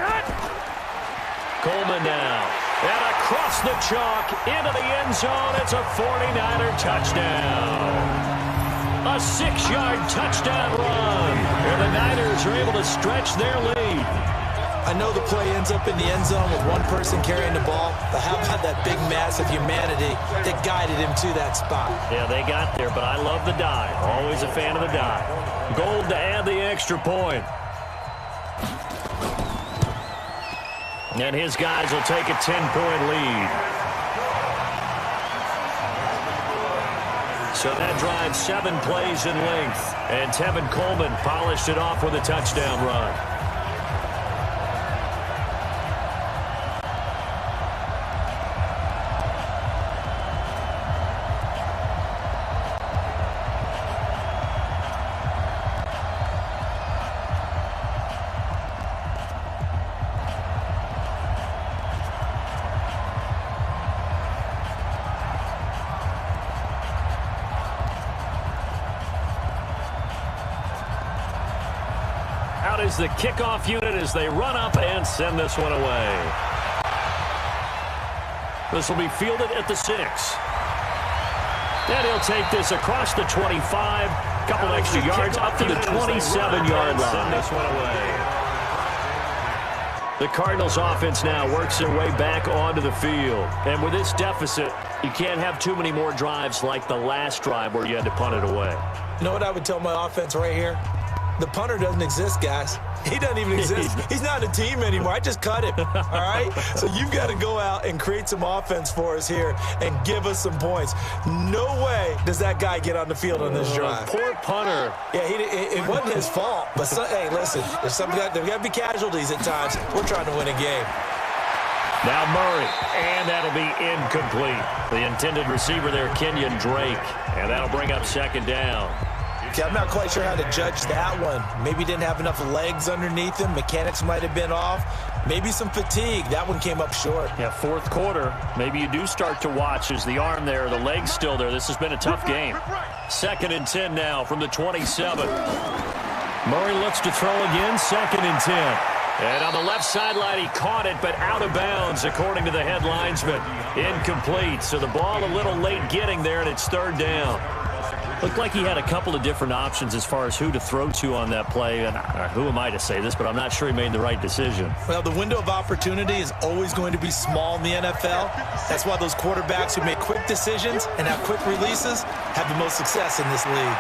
Coleman now. And across the chalk into the end zone. It's a 49er touchdown. A 6-yard touchdown run. And the Niners are able to stretch their lead. I know the play ends up in the end zone with one person carrying the ball, but how about that big mass of humanity that guided him to that spot? Yeah, they got there, but I love the dive. Always a fan of the dive. Gold to add the extra point. And his guys will take a 10-point lead. So that drives 7 plays in length. And Tevin Coleman polished it off with a touchdown run. Out is the kickoff unit as they run up and send this one away. This will be fielded at the 6. And he'll take this across the 25. Couple extra yards up to the 27-yard line. Send this one away. The Cardinals offense now works their way back onto the field. And with this deficit, you can't have too many more drives like the last drive where you had to punt it away. You know what I would tell my offense right here? The punter doesn't exist, guys. He doesn't even exist. He's not a team anymore. I just cut him, all right? So you've got to go out and create some offense for us here and give us some points. No way does that guy get on the field on this drive. Poor punter. Yeah, it wasn't his fault. But, hey, listen, there's got to be casualties at times. We're trying to win a game. Now Murray, and that'll be incomplete. The intended receiver there, Kenyon Drake, and that'll bring up second down. Okay, I'm not quite sure how to judge that one. Maybe didn't have enough legs underneath him. Mechanics might have been off. Maybe some fatigue. That one came up short. Yeah, fourth quarter. Maybe you do start to watch as the arm there, the leg's still there. This has been a tough game. 2nd and 10 now from the 27. Murray looks to throw again, 2nd and 10. And on the left sideline, he caught it, but out of bounds, according to the head linesman. Incomplete. So the ball a little late getting there, and it's 3rd down. Looked like he had a couple of different options as far as who to throw to on that play. And who am I to say this, but I'm not sure he made the right decision. Well, the window of opportunity is always going to be small in the NFL. That's why those quarterbacks who make quick decisions and have quick releases have the most success in this league.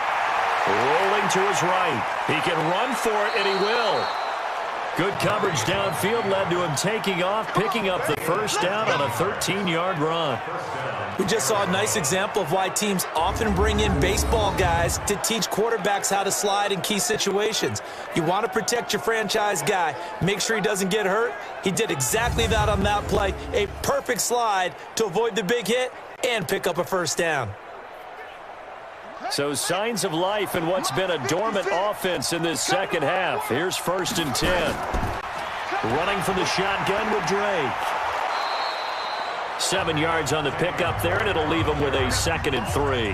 Rolling to his right. He can run for it, and he will. Good coverage downfield led to him taking off, picking up the first down on a 13-yard run. We just saw a nice example of why teams often bring in baseball guys to teach quarterbacks how to slide in key situations. You want to protect your franchise guy. Make sure he doesn't get hurt. He did exactly that on that play. A perfect slide to avoid the big hit and pick up a first down. So signs of life in what's been a dormant offense in this second half. Here's 1st and 10. Running from the shotgun with Drake. 7 yards on the pickup there, and it'll leave him with a 2nd and 3.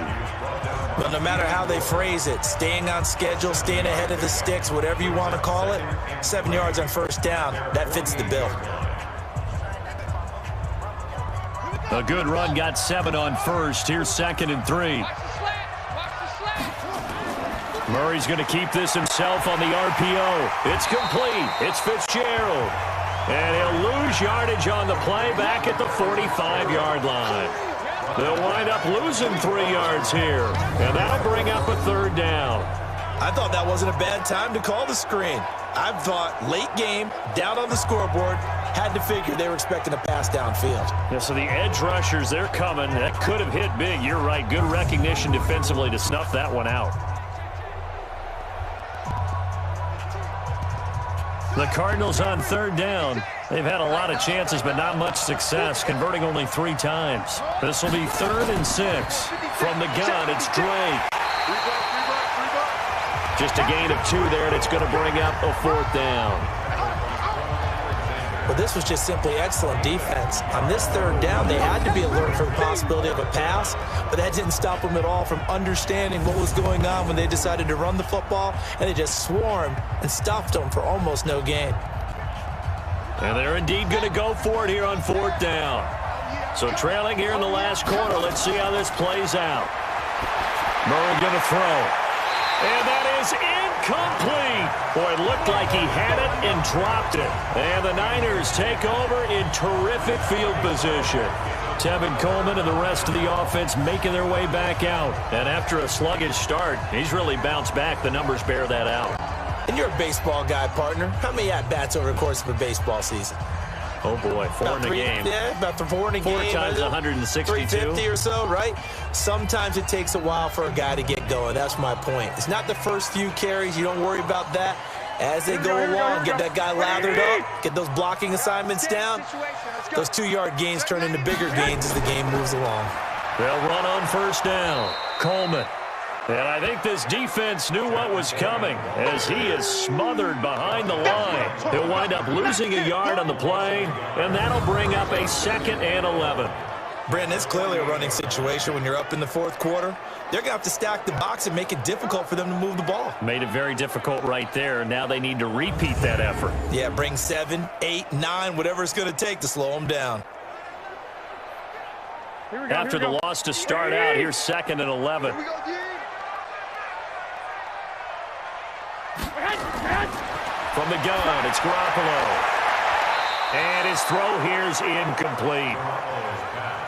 But no matter how they phrase it, staying on schedule, staying ahead of the sticks, whatever you want to call it, 7 yards on first down, that fits the bill. A good run, got 7 on first. Here's 2nd and 3. Murray's going to keep this himself on the RPO. It's complete. It's Fitzgerald. And he'll lose yardage on the play back at the 45-yard line. They'll wind up losing 3 yards here. And that'll bring up a 3rd down. I thought that wasn't a bad time to call the screen. I thought late game, down on the scoreboard, had to figure they were expecting a pass downfield. Yeah, so the edge rushers, they're coming. That could have hit big. You're right. Good recognition defensively to snuff that one out. The Cardinals on third down. They've had a lot of chances, but not much success, converting only 3 times. This will be 3rd and 6. From the gun, it's Drake. Just a gain of 2 there, and it's going to bring up a 4th down. Well, this was just simply excellent defense. On this 3rd down, they had to be alert for the possibility of a pass, but that didn't stop them at all from understanding what was going on when they decided to run the football, and they just swarmed and stuffed them for almost no gain. And they're indeed going to go for it here on 4th down. So trailing here in the last quarter, let's see how this plays out. Murray going to throw. And that is incomplete. Boy, it looked like he had it and dropped it. And the Niners take over in terrific field position. Tevin Coleman and the rest of the offense making their way back out. And after a sluggish start, he's really bounced back. The numbers bear that out. And you're a baseball guy, partner. How many at-bats over the course of a baseball season? Oh, boy, 4 in a game. Yeah, about 4 in a game. 4 times 162. 350 or so, right? Sometimes it takes a while for a guy to get going. That's my point. It's not the first few carries. You don't worry about that. As they go along, get that guy lathered up, get those blocking assignments down. Those 2-yard gains turn into bigger gains as the game moves along. They'll run on 1st down. Coleman. And I think this defense knew what was coming as he is smothered behind the line. He'll wind up losing a yard on the play, and that'll bring up a 2nd and 11. Brandon, it's clearly a running situation when you're up in the 4th quarter. They're going to have to stack the box and make it difficult for them to move the ball. Made it very difficult right there. Now they need to repeat that effort. Yeah, bring 7, 8, 9, whatever it's going to take to slow them down. After the loss to start out, here's 2nd and 11. From the gun, it's Garoppolo. And his throw here is incomplete.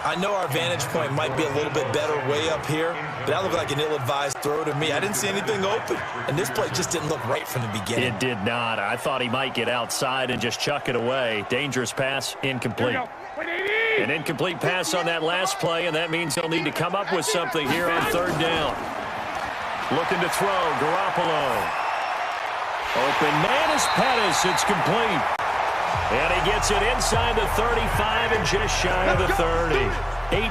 I know our vantage point might be a little bit better way up here, but that looked like an ill-advised throw to me. I didn't see anything open, and this play just didn't look right from the beginning. It did not. I thought he might get outside and just chuck it away. Dangerous pass, incomplete. An incomplete pass on that last play, and that means they'll need to come up with something here on 3rd down. Looking to throw, Garoppolo. Open man is Pettis. It's complete. And he gets it inside the 35 and just shy of the 30.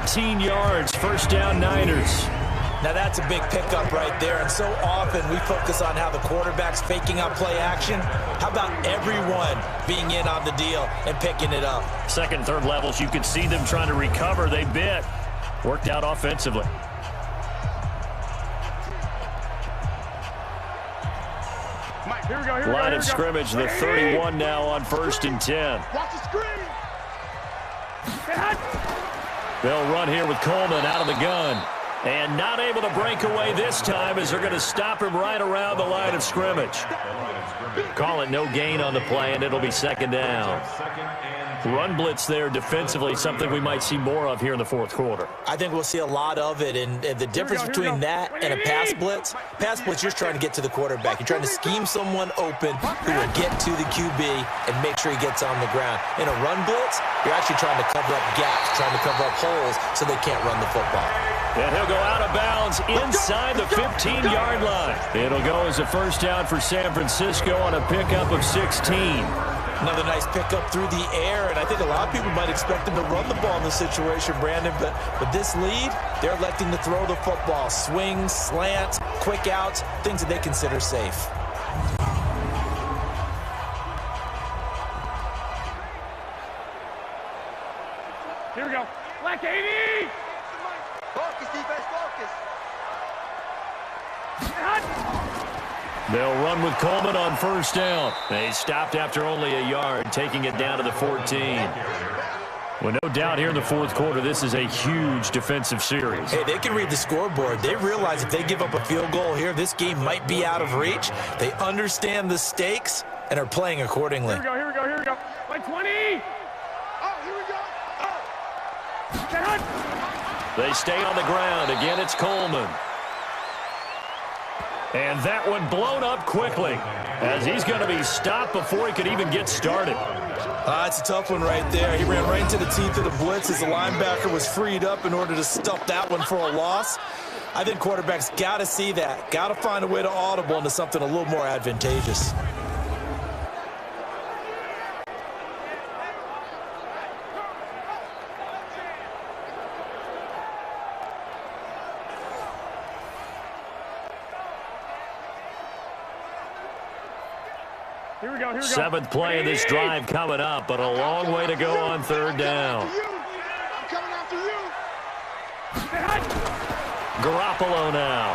18 yards, 1st down Niners. Now that's a big pickup right there, and so often we focus on how the quarterback's faking out play action. How about everyone being in on the deal and picking it up? 2nd, 3rd levels, you could see them trying to recover. They bit. Worked out offensively. Line of scrimmage, the 31 now on 1st and 10. Watch the screen. They'll run here with Coleman out of the gun. And not able to break away this time as they're going to stop him right around the line of scrimmage. Call it no gain on the play, and it'll be 2nd down. Run blitz there defensively, something we might see more of here in the 4th quarter. I think we'll see a lot of it, and the difference between that and a pass blitz, you're just trying to get to the quarterback. You're trying to scheme someone open who will get to the QB and make sure he gets on the ground. In a run blitz, you're actually trying to cover up gaps, trying to cover up holes so they can't run the football. And he'll go out of bounds inside the 15-yard line. It'll go as a 1st down for San Francisco on a pickup of 16. Another nice pickup through the air, and I think a lot of people might expect them to run the ball in this situation, Brandon, but with this lead, they're electing to throw the football. Swings, slants, quick outs, things that they consider safe. Here we go. Black 80! Focus, defense, focus. They'll run with Coleman on 1st down. They stopped after only a yard, taking it down to the 14. Well, no doubt here in the 4th quarter, this is a huge defensive series. Hey, they can read the scoreboard. They realize if they give up a field goal here, this game might be out of reach. They understand the stakes and are playing accordingly. Here we go, here we go, here we go. Like 20! Oh, here we go. They stay on the ground. Again, it's Coleman. And that one blown up quickly, as he's going to be stopped before he could even get started. It's a tough one right there. He ran right into the teeth of the blitz as the linebacker was freed up in order to stuff that one for a loss. I think quarterbacks got to see that. Got to find a way to audible into something a little more advantageous. Here we go. Seventh play of this drive coming up, but a long way to go on third down. I'm coming after you. Garoppolo now.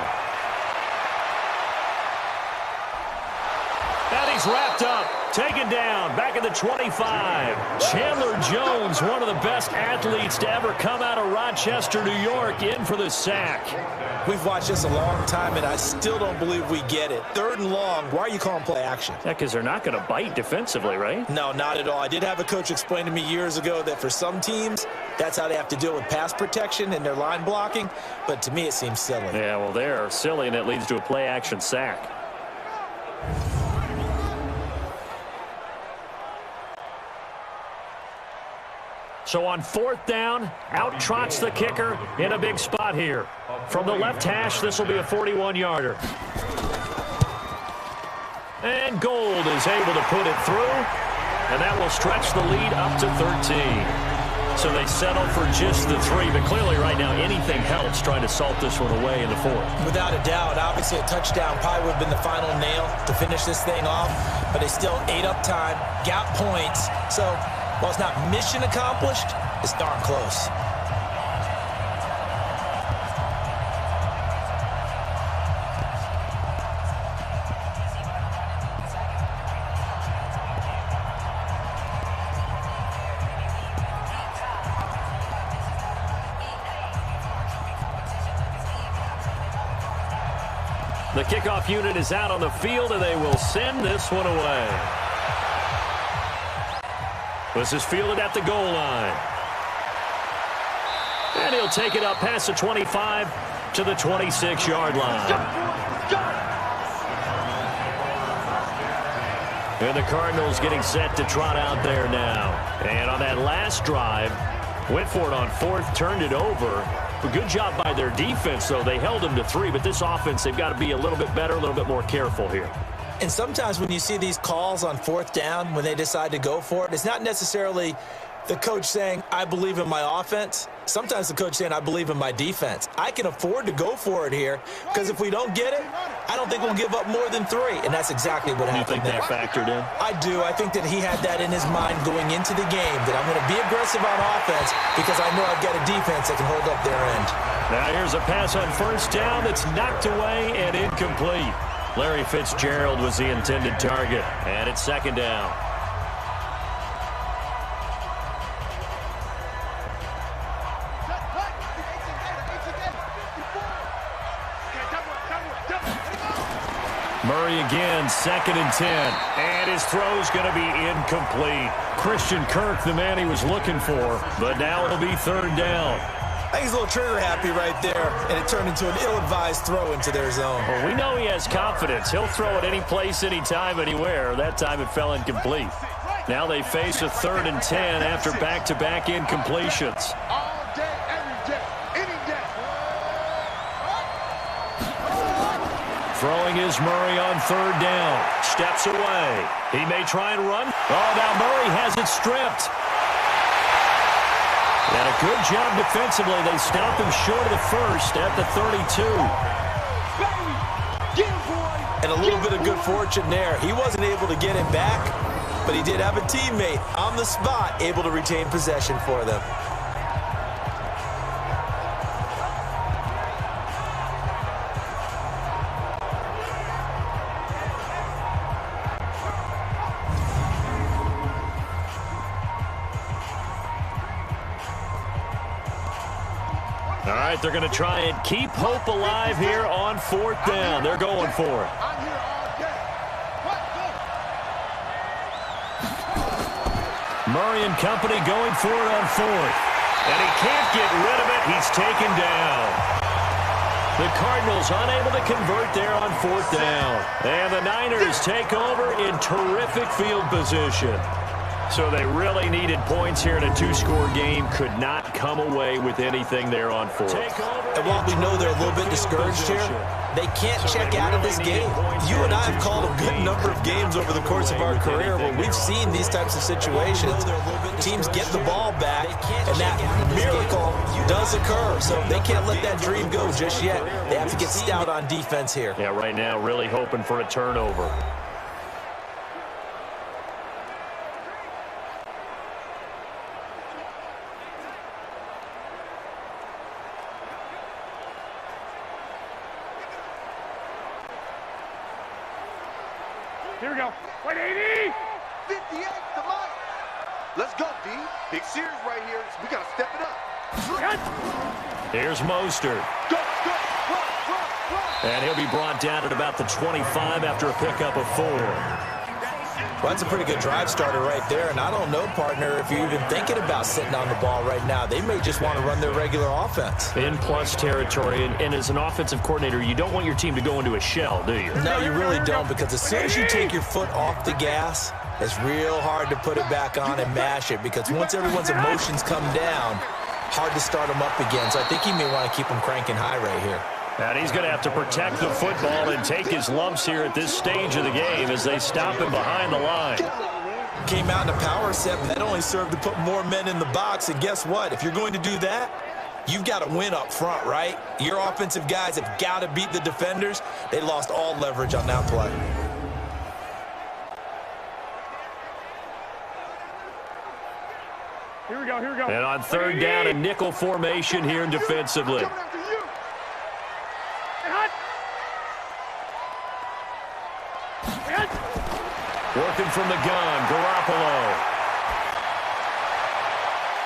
And he's wrapped up. Taken down, back at the 25. Chandler Jones, one of the best athletes to ever come out of Rochester, New York, in for the sack. We've watched this a long time, and I still don't believe we get it. Third and long, why are you calling play action? Yeah, because they're not going to bite defensively, right? No, not at all. I did have a coach explain to me years ago that for some teams, that's how they have to deal with pass protection and their line blocking, but to me it seems silly. Yeah, well, they're silly, and it leads to a play action sack. So on fourth down, out trots the kicker in a big spot here. From the left hash, this will be a 41-yarder. And Gold is able to put it through, and that will stretch the lead up to 13. So they settle for just the 3, but clearly right now anything helps trying to salt this one away in the fourth. Without a doubt, obviously a touchdown probably would have been the final nail to finish this thing off, but they still ate up time, got points, so while it's not mission accomplished, it's darn close. The kickoff unit is out on the field, and they will send this one away. This is fielded at the goal line. And he'll take it up past the 25 to the 26-yard line. And the Cardinals getting set to trot out there now. And on that last drive, went for it on fourth, turned it over. A good job by their defense, though. They held them to 3, but this offense, they've got to be a little bit better, a little bit more careful here. And sometimes when you see these calls on fourth down, when they decide to go for it, it's not necessarily the coach saying, I believe in my offense. Sometimes the coach saying, I believe in my defense. I can afford to go for it here, because if we don't get it, I don't think we'll give up more than 3. And that's exactly what happened there. You think that factored in? I do. I think that he had that in his mind going into the game, that I'm going to be aggressive on offense because I know I've got a defense that can hold up their end. Now here's a pass on first down that's knocked away and incomplete. Larry Fitzgerald was the intended target, and it's second down. Murray again, 2nd and 10, and his throw's going to be incomplete. Christian Kirk, the man he was looking for, but now it'll be 3rd down. I think he's a little trigger happy right there, and it turned into an ill-advised throw into their zone. Well, we know he has confidence. He'll throw it any place, anytime, anywhere. That time it fell incomplete. Now they face a 3rd and 10 after back-to-back incompletions. All day, every day, any day. Throwing is Murray on 3rd down. Steps away. He may try and run. Oh, now Murray has it stripped. And a good job defensively. They stop him short of the first at the 32. And a little bit of good fortune there. He wasn't able to get it back, but he did have a teammate on the spot able to retain possession for them. All right, they're going to try and keep hope alive here on 4th down. They're going for it. I'm here all day. Murray and company going for it on 4th. And he can't get rid of it. He's taken down. The Cardinals unable to convert there on 4th down. And the Niners take over in terrific field position. So they really needed points here in a 2-score game. Could not come away with anything there on 4th. And while we know they're a little bit discouraged here, they can't check out of this game. You and I have called a good number of games over the course of our career where we've seen these types of situations. Teams get the ball back, and that miracle does occur. So they can't let that dream go just yet. They have to get stout on defense here. Yeah, right now really hoping for a turnover. Here we go. 180! 58 to Mike. Let's go, D. Big series right here. We got to step it up. Here's Mostert. Go, run. And he'll be brought down at about the 25 after a pickup of 4. Well, that's a pretty good drive starter right there. And I don't know, partner, if you're even thinking about sitting on the ball right now. They may just want to run their regular offense. In plus territory. And as an offensive coordinator, you don't want your team to go into a shell, do you? No, you really don't, because as soon as you take your foot off the gas, it's real hard to put it back on and mash it, because once everyone's emotions come down, hard to start them up again. So I think he may want to keep them cranking high right here. And he's going to have to protect the football and take his lumps here at this stage of the game as they stop him behind the line. Came out in a power set, but that only served to put more men in the box. And guess what? If you're going to do that, you've got to win up front, right? Your offensive guys have got to beat the defenders. They lost all leverage on that play. Here we go. And on 3rd down, a nickel formation here defensively. Working from the gun, Garoppolo.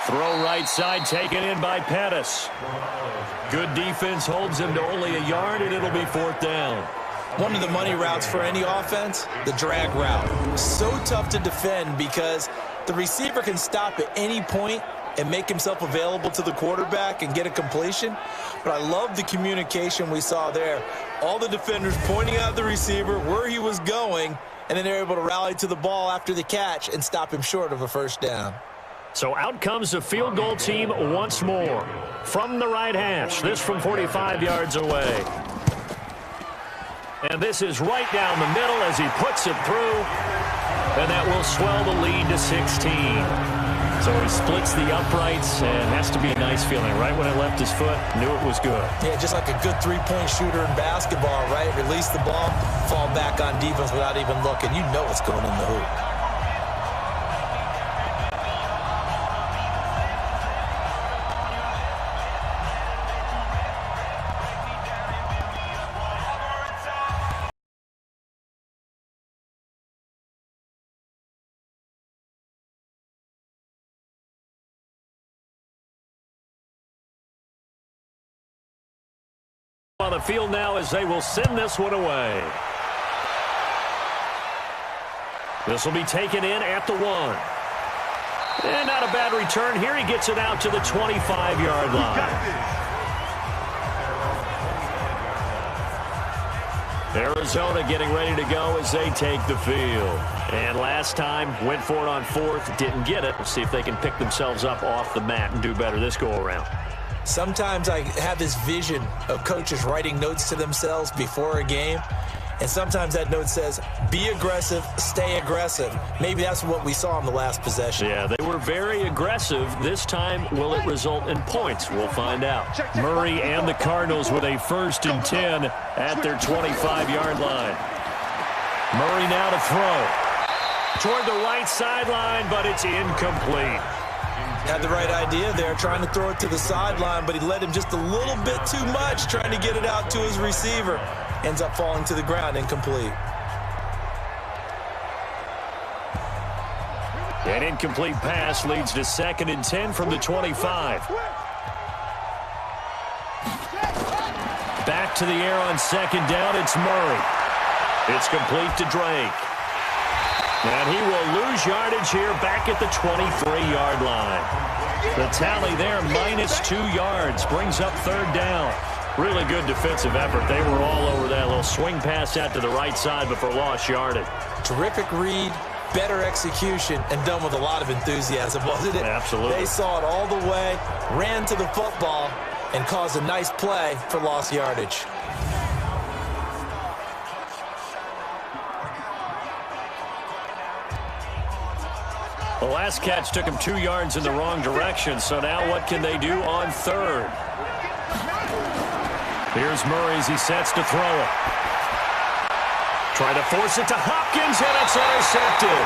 Throw right side, taken in by Pettis. Good defense holds him to only a yard, and it'll be 4th down. One of the money routes for any offense, the drag route. So tough to defend because the receiver can stop at any point and make himself available to the quarterback and get a completion. But I love the communication we saw there. All the defenders pointing out the receiver, where he was going, and then they're able to rally to the ball after the catch and stop him short of a 1st down. So out comes the field goal team once more. From the right hash, this from 45 yards away. And this is right down the middle as he puts it through. And that will swell the lead to 16. So he splits the uprights, and has to be a nice feeling. Right when it left his foot, knew it was good. Yeah, just like a good three-point shooter in basketball, right? Release the ball, fall back on defense without even looking. You know what's going in the hoop. On the field now as they will send this one away. This will be taken in at the 1. And not a bad return here. He gets it out to the 25-yard line. Arizona getting ready to go as they take the field. And last time, went for it on 4th, didn't get it. We'll see if they can pick themselves up off the mat and do better this go-around. Sometimes I have this vision of coaches writing notes to themselves before a game, and sometimes that note says, be aggressive, stay aggressive. Maybe that's what we saw in the last possession. Yeah, they were very aggressive. This time, will it result in points? We'll find out. Murray and the Cardinals with a 1st and 10 at their 25-yard line. Murray now to throw. Toward the right sideline, but it's incomplete. Had the right idea there, trying to throw it to the sideline, but he led him just a little bit too much, trying to get it out to his receiver. Ends up falling to the ground, incomplete. An incomplete pass leads to 2nd and 10 from the 25. Back to the air on 2nd down, it's Murray. It's complete to Drake. And he will lose yardage here back at the 23-yard line. The tally there, -2 yards, brings up 3rd down. Really good defensive effort. They were all over that little swing pass out to the right side, but for lost yardage. Terrific read, better execution, and done with a lot of enthusiasm, wasn't it? Absolutely. They saw it all the way, ran to the football, and caused a nice play for lost yardage. The last catch took him 2 yards in the wrong direction, so now what can they do on third? Here's Murray as he sets to throw it. Trying to force it to Hopkins, and it's intercepted.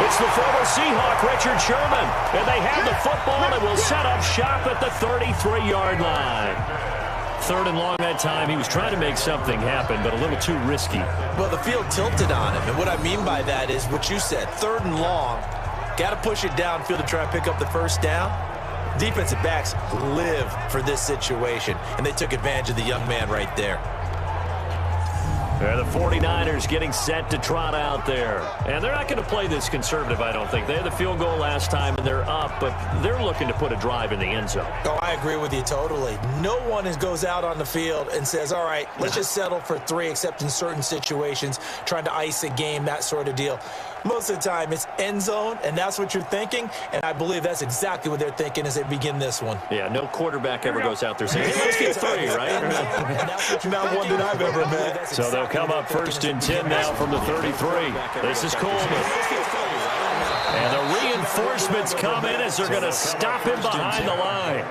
It's the former Seahawk, Richard Sherman, and they have the football and will set up shop at the 33-yard line. Third and long that time. He was trying to make something happen, but a little too risky. Well, the field tilted on him, and what I mean by that is what you said, third and long. Got to push it downfield to try and pick up the first down. Defensive backs live for this situation, and they took advantage of the young man right there. The 49ers getting set to trot out there. And they're not going to play this conservative, I don't think. They had the field goal last time, and they're up, but they're looking to put a drive in the end zone. Oh, I agree with you totally. No one goes out on the field and says, all right, let's just settle for 3, except in certain situations, trying to ice a game, that sort of deal. Most of the time, it's end zone, and that's what you're thinking, and I believe that's exactly what they're thinking as they begin this one. Yeah, no quarterback ever goes out there saying, hey, let's get 3, right? Not one that I've ever met. So they'll come up 1st and 10 now from the 33. This is Coleman. And the reinforcements come in as they're going to stop him behind the line.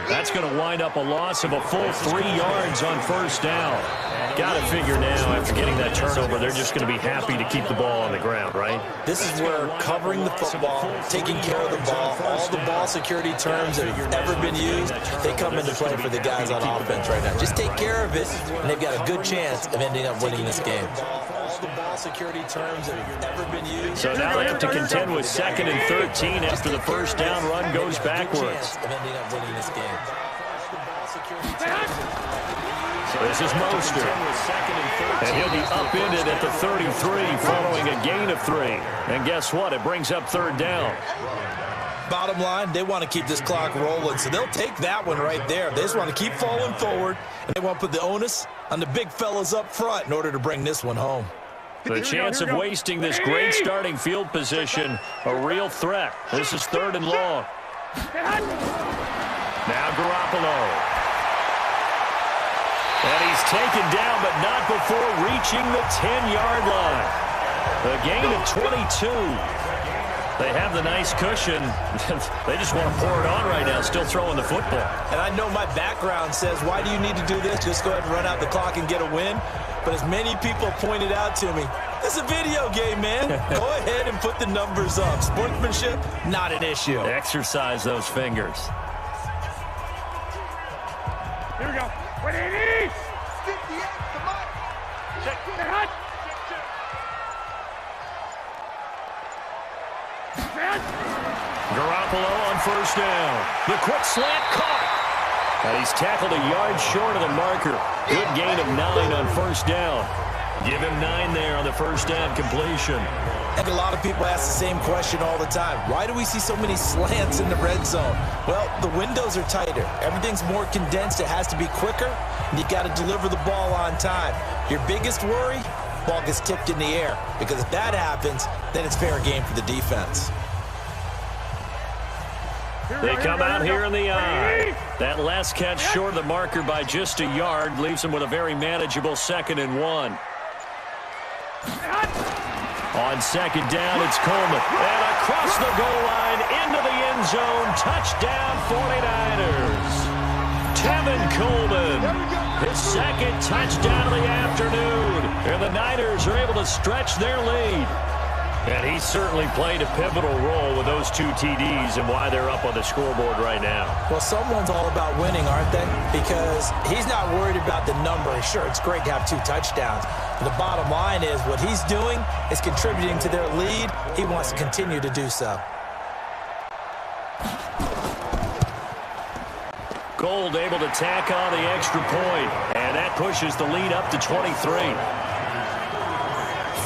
That's going to wind up a loss of a full 3 yards on 1st down. Got to figure now, after getting that turnover, they're just going to be happy to keep the ball on the ground, right? This is where covering the football, taking care of the ball, all the ball security terms that have ever been used, they come into play for the guys on offense right now. Just take care of it, and they've got a good chance of ending up winning this game. All the ball security terms that have ever been used. So now they have to contend with 2nd and 13 after the first down run goes backwards. Of ending up winning this game. So this is Mostert. And he'll be upended at the 33 following a gain of 3. And guess what? It brings up 3rd down. Bottom line, they want to keep this clock rolling, so they'll take that one right there. They just want to keep falling forward, and they want to put the onus on the big fellas up front in order to bring this one home. The chance of wasting this great starting field position, a real threat. This is 3rd and long. Now Garoppolo. And he's taken down, but not before reaching the 10-yard line. A gain of 22. They have the nice cushion. They just want to pour it on right now, still throwing the football. And I know my background says, why do you need to do this? Just go ahead and run out the clock and get a win. But as many people pointed out to me, this is a video game, man. Go ahead and put the numbers up. Sportsmanship, not an issue. Exercise those fingers. Here we go. 180! 58, come on. Check. Hut. Garoppolo on 1st down. The quick slant caught. And he's tackled a yard short of the marker. Good gain of 9 on 1st down. Give him 9 there on the 1st down completion. I think a lot of people ask the same question all the time. Why do we see so many slants in the red zone? Well, the windows are tighter. Everything's more condensed. It has to be quicker, and you got to deliver the ball on time. Your biggest worry, ball gets tipped in the air, because if that happens, then it's fair game for the defense. They come out here in the eye. That last catch short of the marker by just a yard leaves them with a very manageable 2nd and 1. On 2nd down, it's Coleman. And across the goal line, into the end zone. Touchdown, 49ers. Tevin Coleman, his 2nd touchdown of the afternoon. And the Niners are able to stretch their lead. And he certainly played a pivotal role with those 2 TDs and why they're up on the scoreboard right now. Well, someone's all about winning, aren't they? Because he's not worried about the number. Sure, it's great to have 2 touchdowns. But the bottom line is what he's doing is contributing to their lead. He wants to continue to do so. Gold able to tack on the extra point. And that pushes the lead up to 23.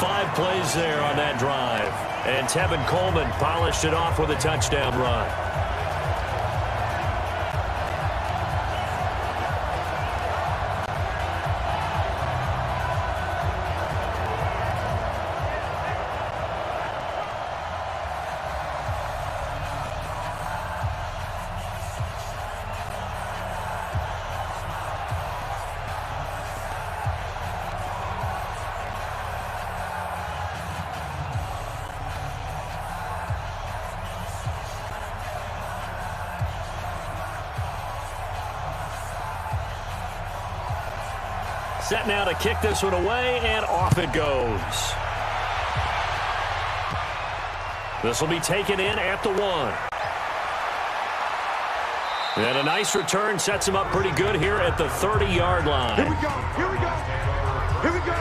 5 plays there on that drive. And Tevin Coleman polished it off with a touchdown run. Set now to kick this one away, and off it goes. This will be taken in at the 1. And a nice return sets him up pretty good here at the 30-yard line. Here we go. Here we go. Here we go.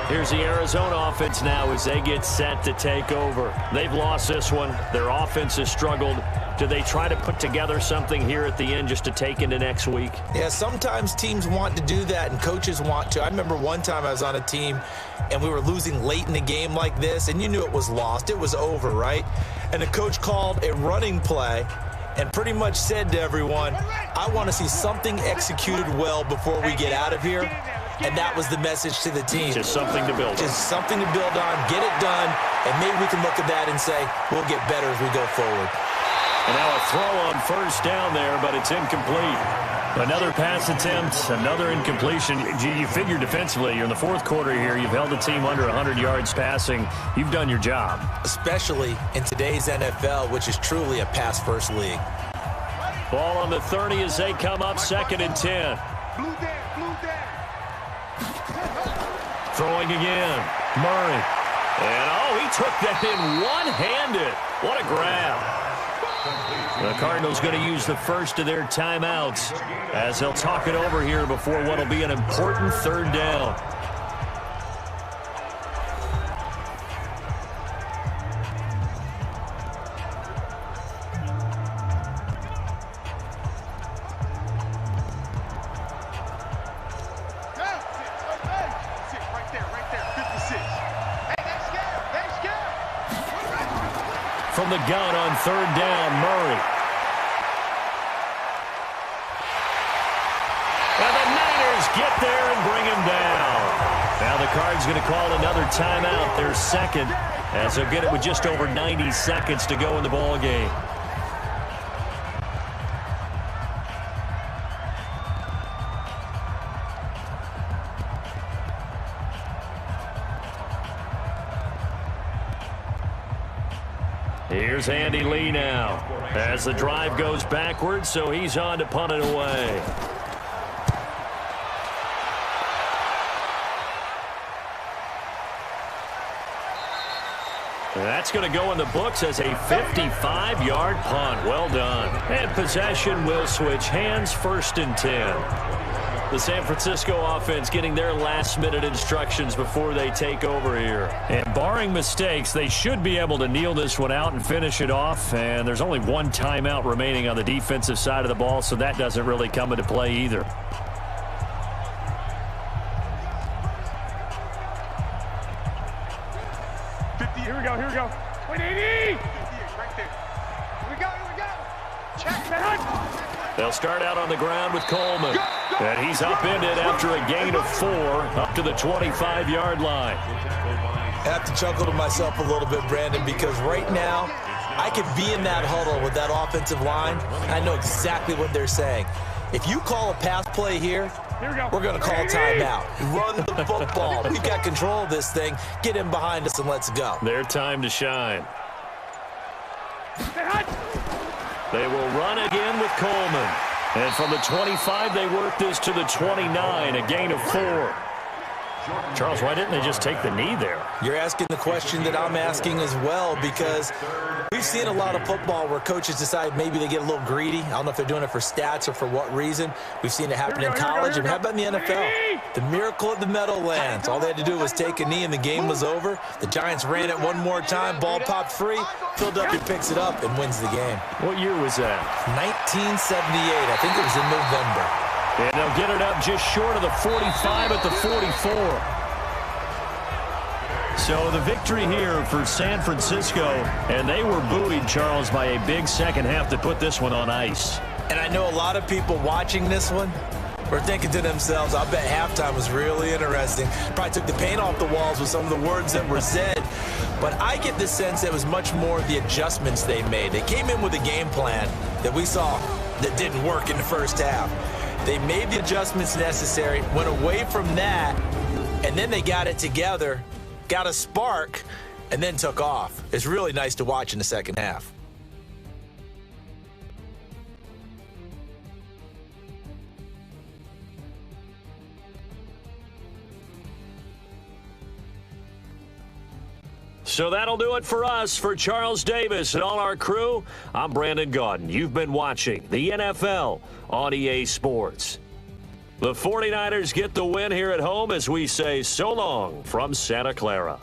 Here's the Arizona offense now as they get set to take over. They've lost this one. Their offense has struggled. Do they try to put together something here at the end just to take into next week? Yeah, sometimes teams want to do that and coaches want to. I remember one time I was on a team and we were losing late in the game like this, and you knew it was lost. It was over, right? And the coach called a running play and pretty much said to everyone, I want to see something executed well before we get out of here. And that was the message to the team. Just something to build on. Just something to build on, get it done, and maybe we can look at that and say, we'll get better as we go forward. And now a throw on first down there, but it's incomplete. Another pass attempt, another incompletion. You figure defensively, you're in the fourth quarter here. You've held the team under 100 yards passing. You've done your job. Especially in today's NFL, which is truly a pass-first league. Ball on the 30 as they come up, 2nd and 10. Blue down, blue down. Throwing again. Murray. And, he took that in one-handed. What a grab. The Cardinals going to use the first of their timeouts as they'll talk it over here before what will be an important 3rd down. From the gun on 3rd down, Murray. And the Niners get there and bring him down. Now the Cards going to call another timeout, their 2nd, as they'll get it with just over 90 seconds to go in the ball game. Here's Andy Lee now as the drive goes backwards, so he's on to punt it away. That's going to go in the books as a 55-yard punt. Well done. And possession will switch hands, 1st and 10. The San Francisco offense getting their last-minute instructions before they take over here. And barring mistakes, they should be able to kneel this one out and finish it off. And there's only one timeout remaining on the defensive side of the ball, so that doesn't really come into play either. Here we go, here we go. 180! Right there. Here we go, here we go. Check that. They'll start out on the ground with Coleman. And he's upended after a gain of 4 up to the 25-yard line. I have to chuckle to myself a little bit, Brandon, because right now I could be in that huddle with that offensive line. I know exactly what they're saying. If you call a pass play here, we're going to call a timeout. Run the football. We've got control of this thing. Get in behind us and let's go. Their time to shine. They will run again with Coleman. And from the 25, they work this to the 29, a gain of 4. Charles, why didn't they just take the knee there? You're asking the question that I'm asking as well, because we've seen a lot of football where coaches decide maybe they get a little greedy. I don't know if they're doing it for stats or for what reason. We've seen it happen in college, and how about in the NFL? The miracle of the Meadowlands. All they had to do was take a knee, and the game was over. The Giants ran it one more time. Ball popped free. Philadelphia picks it up and wins the game. What year was that? 1978. I think it was in November. And they'll get it up just short of the 45 at the 44. So the victory here for San Francisco, and they were buoyed, Charles, by a big second half to put this one on ice. And I know a lot of people watching this one were thinking to themselves, I bet halftime was really interesting. Probably took the paint off the walls with some of the words that were said. But I get the sense that it was much more the adjustments they made. They came in with a game plan that we saw that didn't work in the first half. They made the adjustments necessary, went away from that, and then they got it together, got a spark, and then took off. It's really nice to watch in the second half. So that'll do it for us. For Charles Davis and all our crew, I'm Brandon Gaudin. You've been watching the NFL on EA Sports. The 49ers get the win here at home as we say so long from Santa Clara.